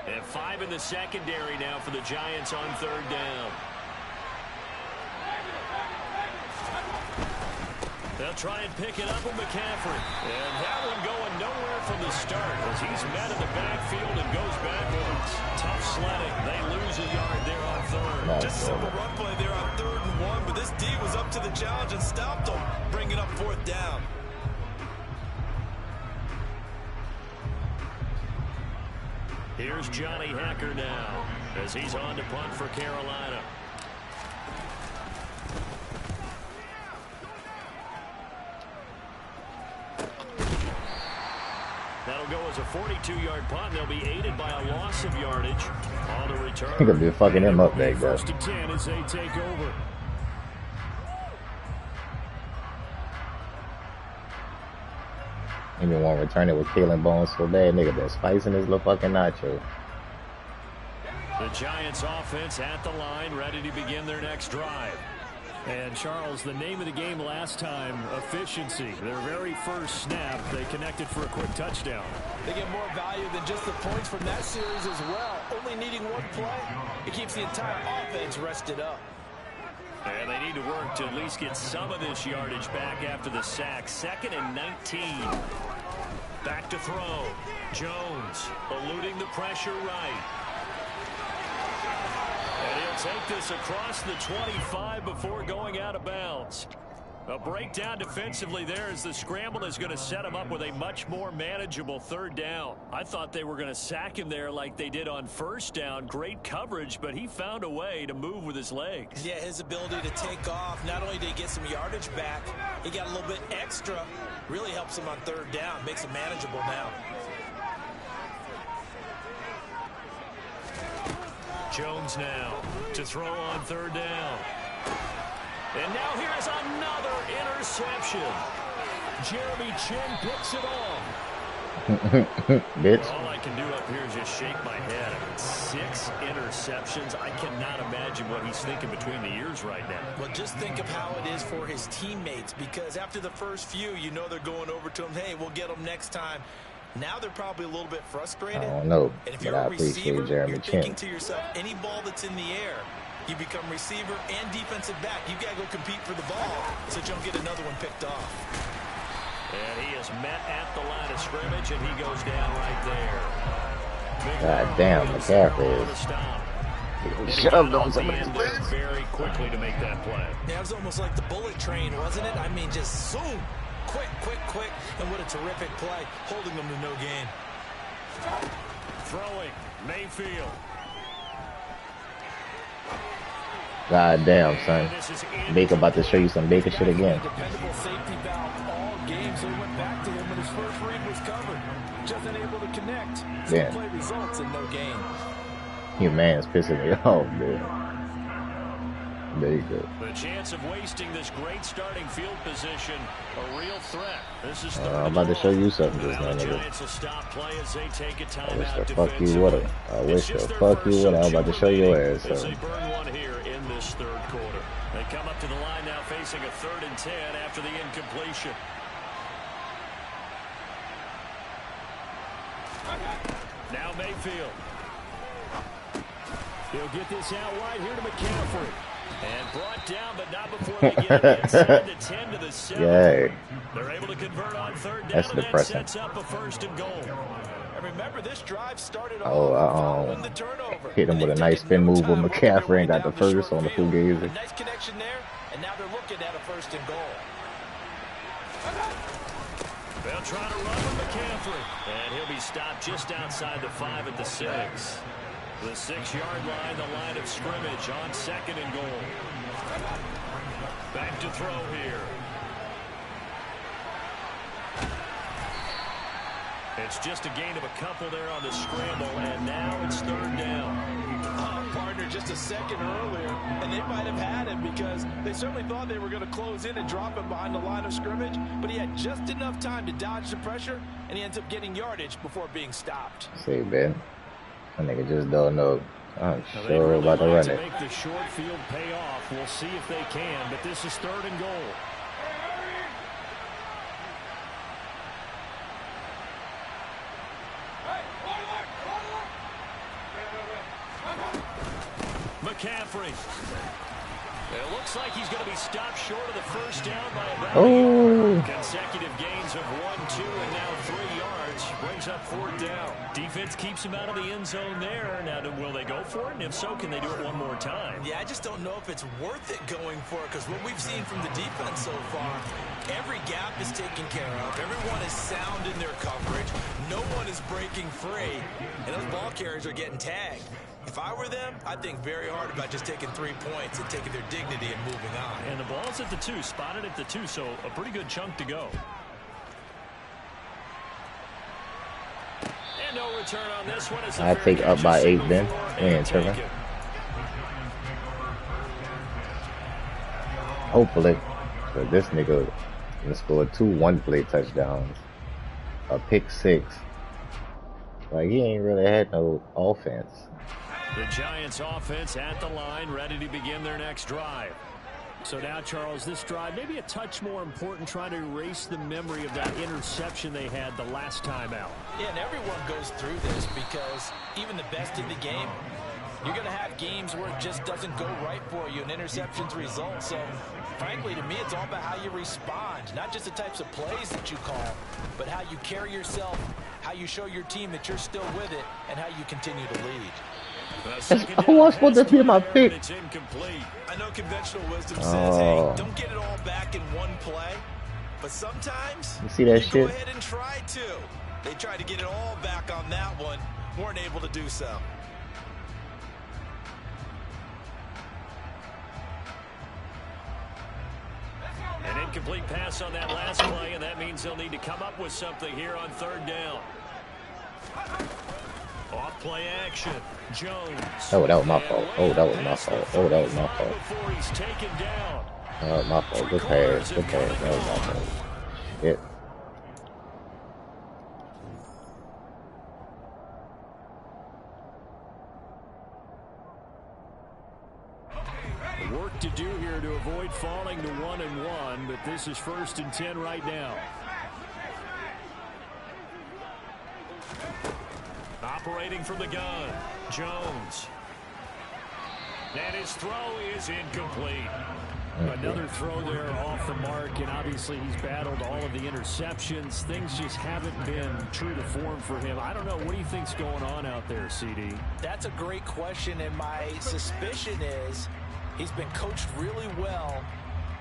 Speaker 2: And 5 in the secondary now for the Giants on 3rd down. They'll try and pick it up with McCaffrey. And that one going nowhere from the start as he's met in the backfield and goes backwards. Tough sledding. They lose a yard there on 3rd.
Speaker 3: Just a simple run play there on 3rd and 1, but this D was up to the challenge and stopped them, bringing up 4th down.
Speaker 2: Here's Johnny Hacker now as he's on to punt for Carolina. That'll go as a 42-yard punt. They'll be aided by a loss of yardage on the return.
Speaker 1: They're gonna be fucking him up back there.
Speaker 2: 1st and 10 as they take over.
Speaker 1: Even want to return it with Caleb Barnes so bad, nigga been spicing his little fucking nacho.
Speaker 2: The Giants offense at the line, ready to begin their next drive. And Charles, the name of the game last time, efficiency. Their very first snap, they connected for a quick touchdown.
Speaker 3: They get more value than just the points from that series as well. Only needing one play, it keeps the entire offense rested up.
Speaker 2: And they need to work to at least get some of this yardage back after the sack. 2nd and 19. Back to throw. Jones eluding the pressure right. And he'll take this across the 25 before going out of bounds. A breakdown defensively there as the scramble is going to set him up with a much more manageable 3rd down. I thought they were going to sack him there like they did on 1st down. Great coverage, but he found a way to move with his legs.
Speaker 3: Yeah, his ability to take off, not only did he get some yardage back, he got a little bit extra. Really helps him on 3rd down, makes it manageable now.
Speaker 2: Jones now to throw on 3rd down. And now here is another interception. Jeremy Chin picks it off.
Speaker 1: Bitch.
Speaker 2: All I can do up here is just shake my head. I mean, 6 interceptions. I cannot imagine what he's thinking between the ears right now.
Speaker 3: Well, just think of how it is for his teammates, because after the first few, you know they're going over to him, hey, we'll get them next time. Now they're probably a little bit frustrated.
Speaker 1: I don't know,
Speaker 3: and if
Speaker 1: but
Speaker 3: you're
Speaker 1: I
Speaker 3: a
Speaker 1: appreciate
Speaker 3: receiver,
Speaker 1: Jeremy
Speaker 3: you're
Speaker 1: Chin.
Speaker 3: thinking to yourself, any ball that's in the air, you become receiver and defensive back. You got to go compete for the ball so you don't get another one picked off.
Speaker 2: And he is met at the line of scrimmage, and he goes down right there.
Speaker 1: God damn, McCaffrey is shoved on somebody's legs
Speaker 2: very quickly to make that play.
Speaker 3: Yeah, it was almost like the bullet train, wasn't it? I mean, just zoom. Quick. And what a terrific play, holding them to no gain.
Speaker 2: Throwing, Mayfield.
Speaker 1: God damn, son. Baker about to show you some Baker shit again.
Speaker 3: Dependable safety valve all games. So he went back to him when his first read was covered. Just unable to connect.
Speaker 1: Yeah.
Speaker 3: Play results in no gain.
Speaker 1: Your man's pissing me off, man. There you go.
Speaker 2: The chance of wasting this great starting field position, a real threat. This is
Speaker 1: I'm about to show you something just now, nigga. I wish the fuck you would have. I wish the fuck you would have. I'm about to show your ass something.
Speaker 2: They burn one here in this third quarter. They come up to the line now facing a 3rd and 10 after the incompletion. Now Mayfield. He'll get this out wide here to McCaffrey. And brought down, but not before they get it inside the 10 to the 7.
Speaker 1: Yay.
Speaker 2: They're able to convert on 3rd down.
Speaker 1: That's depressing.
Speaker 2: That sets up a 1st and goal.
Speaker 3: And remember, this drive started
Speaker 1: Oh, hit him with a nice spin move with McCaffrey and got the first on the Fugazi.
Speaker 3: Nice connection there, and now they're looking at a 1st and goal.
Speaker 2: They'll try to run with McCaffrey. And he'll be stopped just outside the 5 at the 6. The 6-yard line, the line of scrimmage on 2nd and goal. Back to throw here. It's just a gain of a couple there on the scramble, and now it's 3rd down.
Speaker 3: Partner just a second earlier, and they might have had him because they certainly thought they were going to close in and drop him behind the line of scrimmage, but he had just enough time to dodge the pressure, and he ends up getting yardage before being stopped.
Speaker 1: See, Ben. That nigga just don't know. I'm sure about to run it.
Speaker 2: Make the short field pay off. We'll see if they can, but this is 3rd and goal. McCaffrey. It looks like he's going to be stopped short of the 1st down by about consecutive gains of 1, 2, and now 3 yards. Brings up 4th down. Defense keeps him out of the end zone there. Now, will they go for it? And if so, can they do it one more time?
Speaker 3: Yeah, I just don't know if it's worth it going for it, because what we've seen from the defense so far, every gap is taken care of. Everyone is sound in their coverage. No one is breaking free. And those ball carriers are getting tagged. If I were them, I'd think very hard about just taking 3 points and taking their dignity and moving on.
Speaker 2: And the ball's at the 2, spotted at the 2, so a pretty good chunk to go. And no return on this one.
Speaker 1: I take up by 8 then. And Trevor. Hopefully, so this nigga can score 2 one-play touchdowns, a pick 6. Like, he ain't really had no offense.
Speaker 2: The Giants offense at the line, ready to begin their next drive. So now, Charles, this drive maybe a touch more important, trying to erase the memory of that interception they had the last time out.
Speaker 3: Yeah, and everyone goes through this because even the best in the game, you're going to have games where it just doesn't go right for you, and interceptions result. So, frankly, to me, it's all about how you respond, not just the types of plays that you call, but how you carry yourself, how you show your team that you're still with it, and how you continue to lead.
Speaker 1: Who was supposed to be my pick?
Speaker 3: It's incomplete. I know conventional wisdom says, hey, don't get it all back in one play. But sometimes
Speaker 1: you see that shit?
Speaker 3: Go ahead and try to. They tried to get it all back on that one. Weren't able to do so.
Speaker 2: An incomplete pass on that last play, and that means they'll need to come up with something here on 3rd down. Off play action. Jones.
Speaker 1: Oh, that was my fault. Oh, that was my fault. Oh, that was my fault.
Speaker 2: Before he's taken down.
Speaker 1: That was my fault. Good pass. Good pass. That was my fault. Shit.
Speaker 2: Work to do here to avoid falling to 1-1, but this is 1st and 10 right now. Operating from the gun, Jones. And his throw is incomplete. Another throw there off the mark, and obviously he's battled all of the interceptions. Things just haven't been true to form for him. I don't know. What do you think's going on out there, CD?
Speaker 3: That's a great question, and my suspicion is he's been coached really well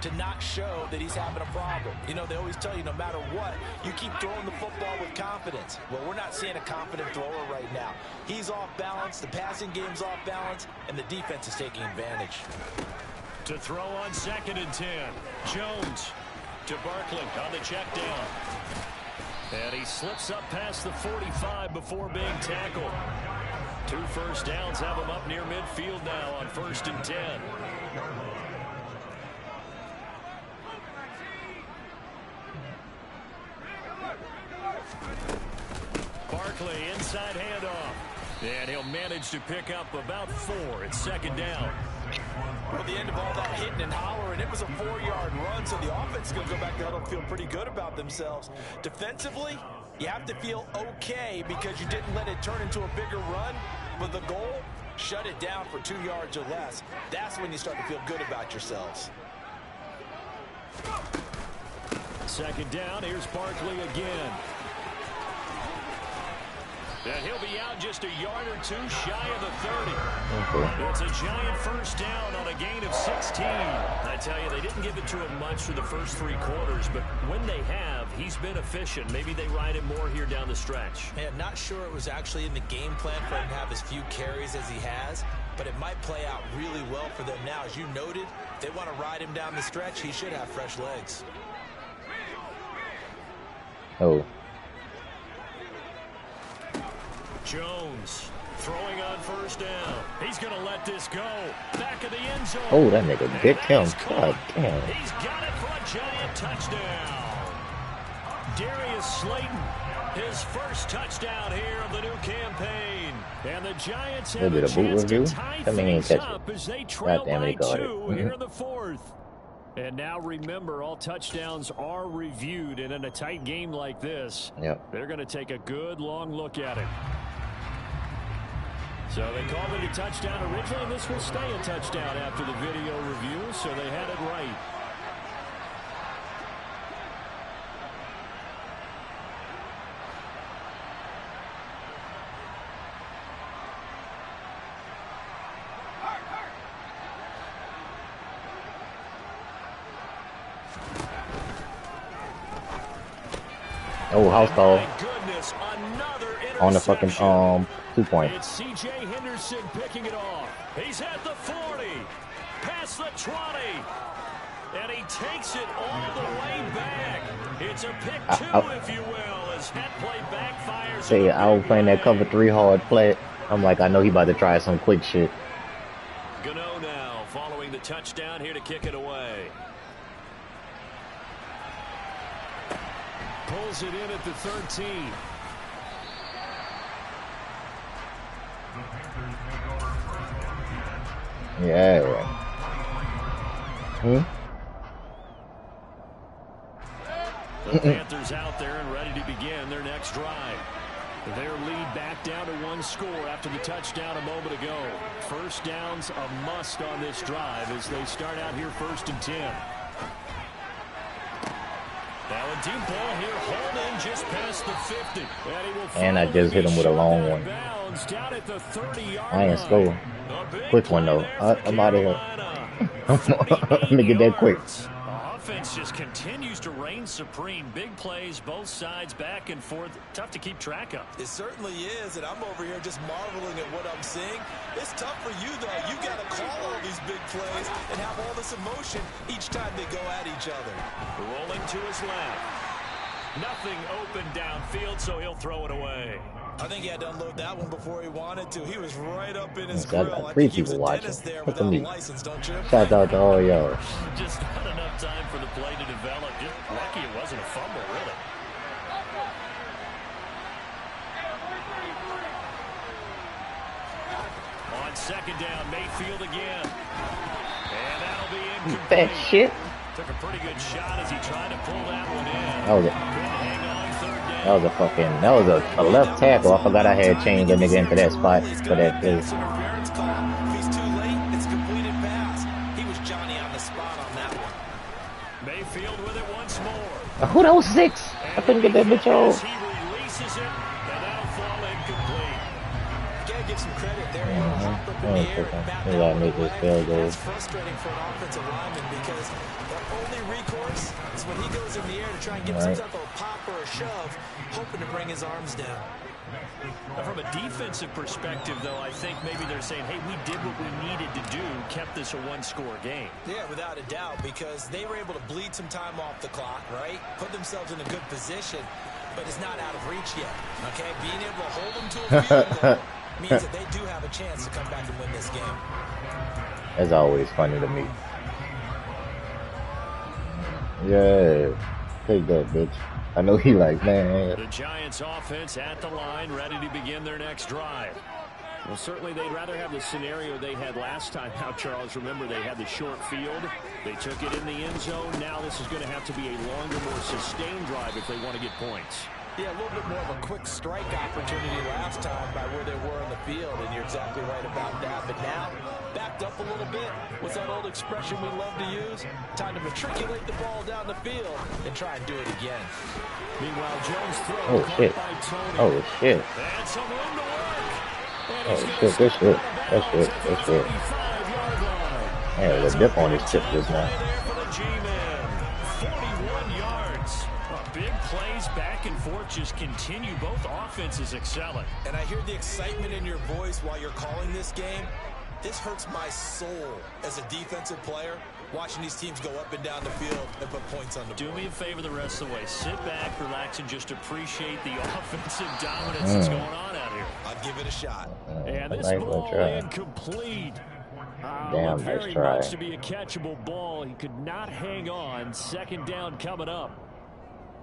Speaker 3: to not show that he's having a problem. You know, they always tell you no matter what, you keep throwing the football with confidence. Well, we're not seeing a confident thrower right now. He's off balance, the passing game's off balance, and the defense is taking advantage.
Speaker 2: To throw on 2nd and 10. Jones to Barkley on the check down. And he slips up past the 45 before being tackled. 2 first downs have him up near midfield now on 1st and 10. Barkley inside handoff. And he'll manage to pick up about 4 at 2nd down.
Speaker 3: Well, the end of all that hitting and hollering, it was a 4-yard run, so the offense is going to go back there and feel pretty good about themselves. Defensively, you have to feel okay because you didn't let it turn into a bigger run, but the goal, shut it down for 2 yards or less. That's when you start to feel good about yourselves.
Speaker 2: 2nd down, here's Barkley again. And he'll be out just a yard or 2 shy of the 30.
Speaker 1: Okay.
Speaker 2: It's a giant first down on a gain of 16. I tell you, they didn't give it to him much for the first 3 quarters, but when they have, he's been efficient. Maybe they ride him more here down the stretch.
Speaker 3: Man, not sure it was actually in the game plan for him to have as few carries as he has, but it might play out really well for them now. As you noted, if they want to ride him down the stretch, he should have fresh legs.
Speaker 1: Oh.
Speaker 2: Jones throwing on 1st down. He's going to let this go. Back of the end zone.
Speaker 1: Oh, that nigga dicked him. God damn.
Speaker 2: He's got it for a giant touchdown. Darius Slayton, his first touchdown here of the new campaign. And the Giants have a chance to tie things up as they trail by 2 here in the 4th. And now remember, all touchdowns are reviewed, and in a tight game like this, they're going to take a good long look at it. So they called it a touchdown originally, and this will stay a touchdown after the video review, so they had it right.
Speaker 1: Oh, house call.
Speaker 2: Goodness,
Speaker 1: on the fucking 2-point.
Speaker 2: It's C.J. Henderson picking it off. He's at the 40, past the 20, and he takes it all the way back. It's a pick 2, if you will, as that play backfires.
Speaker 1: See, I was playing that cover 3 hard play. I'm like, I know he about to try some quick shit.
Speaker 2: Gano now following the touchdown here to kick it away. Pulls it in at the 13.
Speaker 1: Yeah.
Speaker 2: The Panthers out there and ready to begin their next drive. Their lead back down to 1 score after the touchdown a moment ago. First down's a must on this drive as they start out here 1st and 10. Now a deep ball here, hauled in just past the 50.
Speaker 1: And I just hit him with a long one. I ain't score. Quick one though. I'm out of here. Let me get that quick.
Speaker 2: Offense just continues to reign supreme. Big plays, both sides, back and forth. Tough to keep track of.
Speaker 3: It certainly is, and I'm over here just marveling at what I'm seeing. It's tough for you, though. You got to call all these big plays and have all this emotion each time they go at each other.
Speaker 2: Rolling to his left. Nothing open downfield, so he'll throw it away.
Speaker 3: I think he had to unload that one before he wanted to. He was right up in his
Speaker 1: grill.
Speaker 3: I think he was a dentist there without a license, don't you?
Speaker 1: Shout out to all y'all.
Speaker 2: Just not enough time for the play to develop. Just lucky it wasn't a fumble, really. On 2nd down, Mayfield again. And that'll be incomplete.
Speaker 1: That shit.
Speaker 2: Took a pretty good shot as he tried to pull that one in.
Speaker 1: That was a fucking, that was a left tackle. I forgot I had changed the nigga into that spot for that play.
Speaker 3: If he's too late, it's a completed pass. He was Johnny on the spot on that
Speaker 2: Mayfield with it once more.
Speaker 1: Who that was 6? I couldn't get that bitch off.
Speaker 2: He releases it, and that'll fall incomplete.
Speaker 3: Gotta give some credit there. Hop up in the air and bat
Speaker 1: They gotta make this field goal.
Speaker 3: That's frustrating for an offensive lineman because their only recourse is when he goes in the air to try and get some type of pop or a shove, hoping to bring his arms down.
Speaker 2: From a defensive perspective, though, I think maybe they're saying, hey, we did what we needed to do, kept this a one-score game.
Speaker 3: Yeah, without a doubt, because they were able to bleed some time off the clock, right? Put themselves in a good position, but it's not out of reach yet, okay? Being able to hold them to a field goal means that they do have a chance to come back and win this game.
Speaker 1: That's always funny to me. Yeah, take that, bitch. I know he like, man.
Speaker 2: The Giants offense at the line, ready to begin their next drive. Well, certainly they'd rather have the scenario they had last time out, Charles. Remember, they had the short field. They took it in the end zone. Now this is going to have to be a longer, more sustained drive if they want to get points.
Speaker 3: Yeah, a little bit more of a quick strike opportunity last time by where they were on the field, and you're exactly right about that. But now, backed up a little bit. What's that old expression we love to use? Time to matriculate the ball down the field and try and do it again.
Speaker 2: Meanwhile, Jones throws
Speaker 1: Oh, shit.
Speaker 2: by Tony.
Speaker 1: Oh, shit.
Speaker 2: And some room to work. And
Speaker 1: Oh,
Speaker 2: he's
Speaker 1: shit,
Speaker 2: gonna
Speaker 1: this
Speaker 2: step
Speaker 1: shit.
Speaker 2: out of
Speaker 1: That's
Speaker 2: bounds
Speaker 1: it.
Speaker 2: at the
Speaker 1: That's it.
Speaker 2: 35-yard line.
Speaker 1: Man, there's a dip on his tip just now.
Speaker 2: There for the G-men. 41 yards. Big plays back and forth just continue. Both offenses excelling.
Speaker 3: And I hear the excitement in your voice while you're calling this game. This hurts my soul as a defensive player, watching these teams go up and down the field and put points on the board.
Speaker 2: Do me a favor the rest of the way. Sit back, relax, and just appreciate the offensive dominance that's going on out here.
Speaker 3: I'll give it a shot.
Speaker 2: And this
Speaker 1: Nice
Speaker 2: ball
Speaker 1: try.
Speaker 2: incomplete.
Speaker 1: Damn,
Speaker 2: Very
Speaker 1: nice try.
Speaker 2: much to be a catchable ball. He could not hang on. Second down coming up.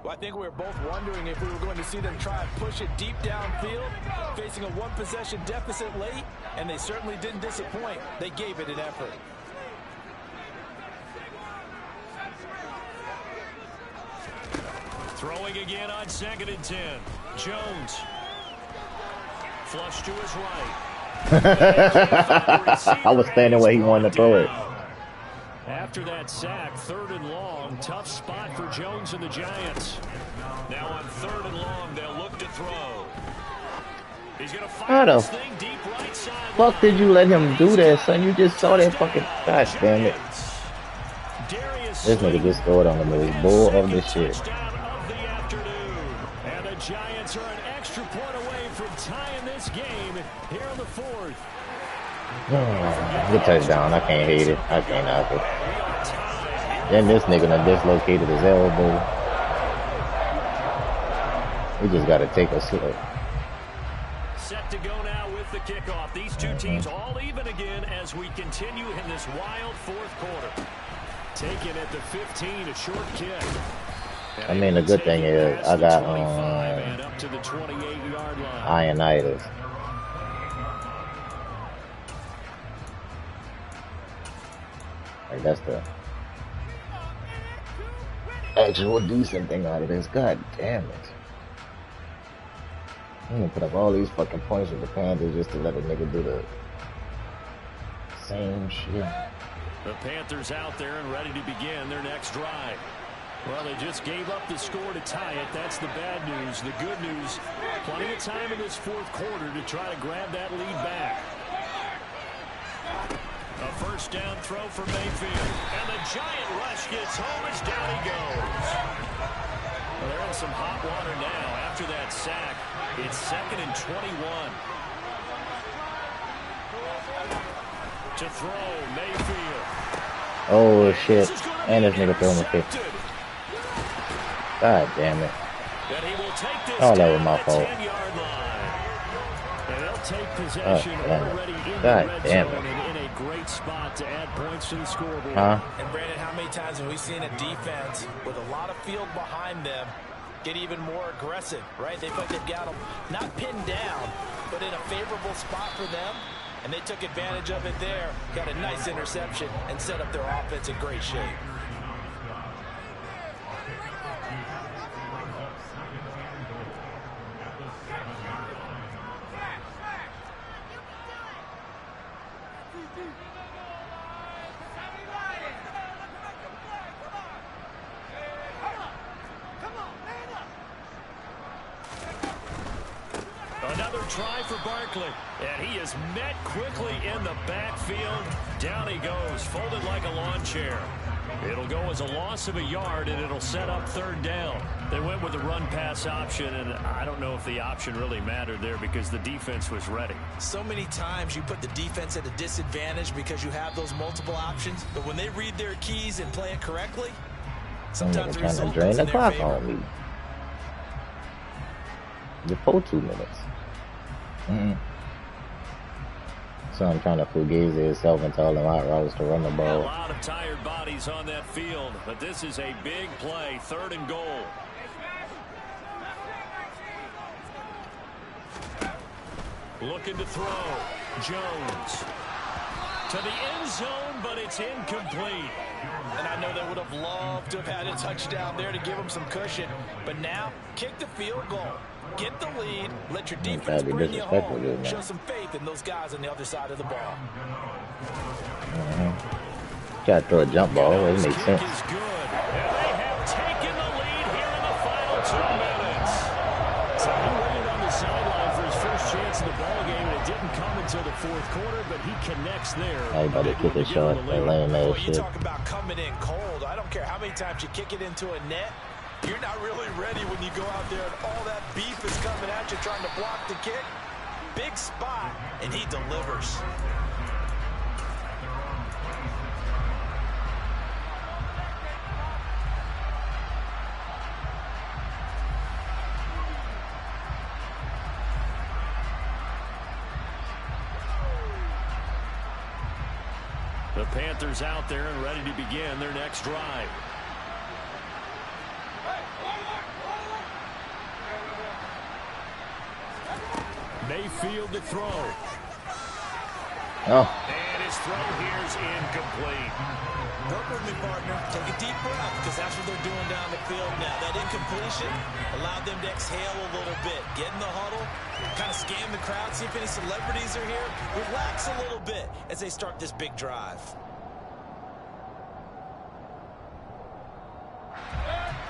Speaker 3: Well, I think we were both wondering if we were going to see them try and push it deep downfield, facing a one-possession deficit late, and they certainly didn't disappoint. They gave it an effort.
Speaker 2: Throwing again on 2nd and 10. Jones. Flush to his right.
Speaker 1: I was standing where he wanted to throw it.
Speaker 2: After that sack, 3rd and long. Tough spot for Jones and the Giants. Now on 3rd and long, they'll look to throw. He's going to fire this thing deep right side.
Speaker 1: Fuck did you let him do that, son? You just saw that fucking... Gosh damn it. This nigga just scored on the most bull of this shit.
Speaker 2: And the Giants are an extra point away from tying this game here in the 4th.
Speaker 1: Good touchdown. I can't hate it. I can't knock it. Then this nigga done dislocated his elbow. We just gotta take a slip.
Speaker 2: Set to go now with the kickoff. These two teams all even again as we continue in this wild 4th quarter. Taken at the 15, a short kick.
Speaker 1: I mean, the good thing is I got
Speaker 2: up to the 28-yard line.
Speaker 1: ionitis. Like that's the actual decent thing out of this. God damn it. I'm gonna put up all these fucking points with the Panthers just to let a nigga do the same shit.
Speaker 2: The Panthers out there and ready to begin their next drive. Well, they just gave up the score to tie it. That's the bad news. The good news, plenty of time in this 4th quarter to try to grab that lead back. A first down throw for Mayfield. And the giant rush gets home as down he goes. Well, they're in some hot water now. After that sack, it's 2nd and 21. To throw, Mayfield.
Speaker 1: Oh shit. And this nigga throwing a kick. God damn it. Oh, that was my fault.
Speaker 2: And they'll take possession already in the
Speaker 1: God
Speaker 2: red
Speaker 1: damn
Speaker 2: zone
Speaker 1: it.
Speaker 2: and in a great spot to add points to the scoreboard.
Speaker 1: Huh?
Speaker 3: And Brandon, how many times have we seen a defense with a lot of field behind them get even more aggressive, right? They feel like they've got them not pinned down, but in a favorable spot for them. And they took advantage of it there, got a nice interception, and set up their offense in great shape.
Speaker 2: Another try for Barkley. And he is met quickly in the backfield. Down he goes, folded like a lawn chair. It'll go as a loss of a yard, and it'll set up third down. They went with the run-pass option, and I don't know if the option really mattered there because the defense was ready.
Speaker 3: So many times you put the defense at a disadvantage because you have those multiple options, but when they read their keys and play it correctly, sometimes the result
Speaker 1: drain
Speaker 3: goes
Speaker 1: the
Speaker 3: in their
Speaker 1: clock
Speaker 3: favor.
Speaker 1: on me. Before 2 minutes. So I'm trying to fugazi himself and tell him out routes to run the
Speaker 2: A
Speaker 1: ball.
Speaker 2: lot of tired bodies on that field, but this is a big play, 3rd and goal. Looking to throw. Jones. To the end zone, but it's incomplete.
Speaker 3: And I know they would have loved to have had a touchdown there to give them some cushion. But now, kick the field goal. Get the lead. Let your defense bring you home. Show some faith in those guys on the other side of the ball.
Speaker 1: Got to throw a jump ball. It makes sense.
Speaker 2: Is good. And they have taken the lead here in the final 2 minutes. So he waited on the sideline for his first chance in the ball game, and it didn't come until the 4th quarter, but he connects there.
Speaker 1: Everybody kick it short. That lame ass
Speaker 3: Boy, you
Speaker 1: shit.
Speaker 3: talk about coming in cold. I don't care how many times you kick it into a net. You're not really ready when you go out there and all that beef is coming at you trying to block the kick. Big spot, and he delivers.
Speaker 2: The Panthers out there and ready to begin their next drive. Mayfield to throw.
Speaker 1: Oh.
Speaker 2: And his throw here is incomplete.
Speaker 3: Work with me, partner. Take a deep breath, because that's what they're doing down the field now. That incompletion allowed them to exhale a little bit. Get in the huddle, kind of scan the crowd, see if any celebrities are here. Relax a little bit as they start this big drive.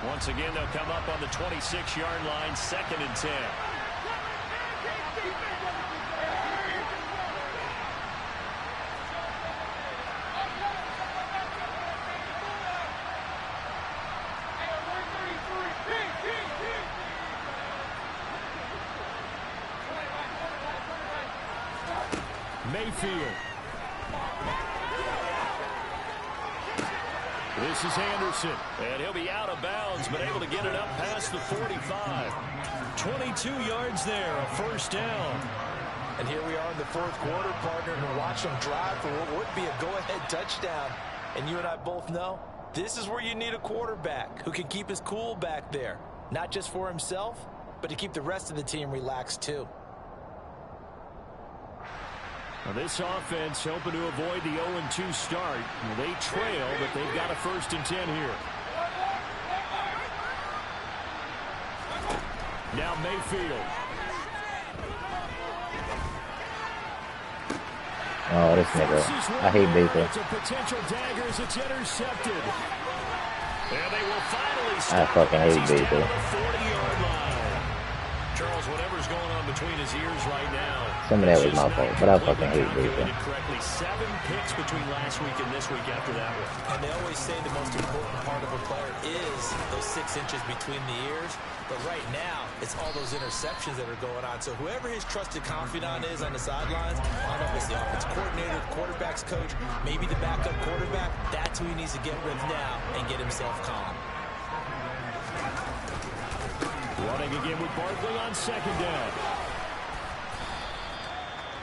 Speaker 2: Once again, they'll come up on the 26-yard line, 2nd and 10. Mayfield. This is Anderson, and he'll be out of bounds, but able to get it up past the 45. 22 yards there, a 1st down.
Speaker 3: And here we are in the 4th quarter, partner, and watch them drive for what would be a go-ahead touchdown. And you and I both know this is where you need a quarterback who can keep his cool back there, not just for himself, but to keep the rest of the team relaxed too.
Speaker 2: Now this offense hoping to avoid the 0-2 start. They trail, but they've got a 1st and 10 here. Now Mayfield.
Speaker 1: Oh, this nigga. I hate Baker.
Speaker 2: It's a potential dagger as it's intercepted. And they will finally
Speaker 1: I
Speaker 2: stop
Speaker 1: fucking
Speaker 2: as
Speaker 1: hate
Speaker 2: he's down
Speaker 1: Baker.
Speaker 2: to the 40-yard line. Charles, whatever's going on between his ears right now.
Speaker 1: Some of that was my fault, but I fucking hate Baker.
Speaker 2: Correctly, 7 picks between last week and this week after that one.
Speaker 3: And they always say the most important part of a player is those 6 inches between the ears. But right now, it's all those interceptions that are going on. So whoever his trusted confidant is on the sidelines, I don't know if it's the offensive coordinator, the quarterback's coach, maybe the backup quarterback, that's who he needs to get with now and get himself calm.
Speaker 2: Running again with Barkley on 2nd down.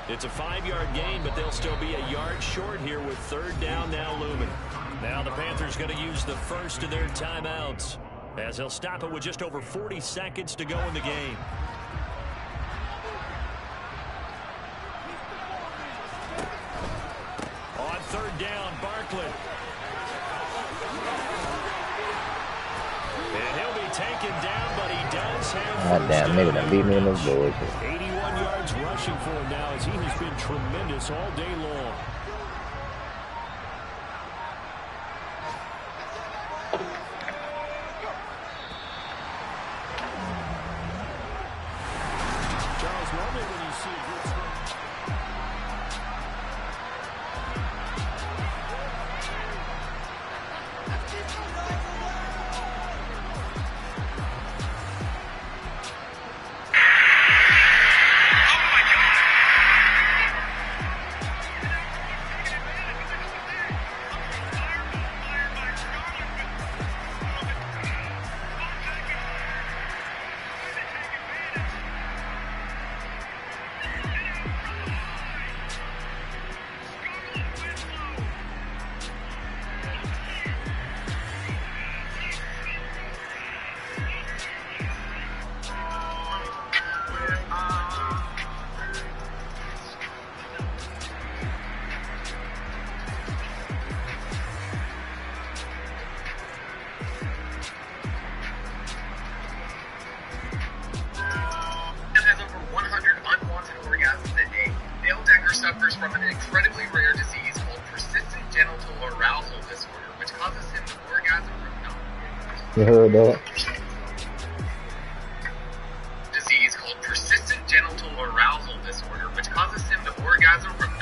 Speaker 2: It's a 5-yard gain, but they'll still be a yard short here with 3rd down now looming. Now the Panthers going to use the first of their timeouts as they'll stop it with just over 40 seconds to go in the game. On 3rd down, Barkley. And he'll be taken down, but he does have
Speaker 1: God damn, nigga done beat me in this bullshit.
Speaker 2: 81 yards rushing for him now as he has been tremendous all day long. Charles, normally when you
Speaker 5: arousal disorder, which causes him to orgasm from no.
Speaker 1: You heard that?
Speaker 5: Disease called persistent genital arousal disorder, which causes him to orgasm from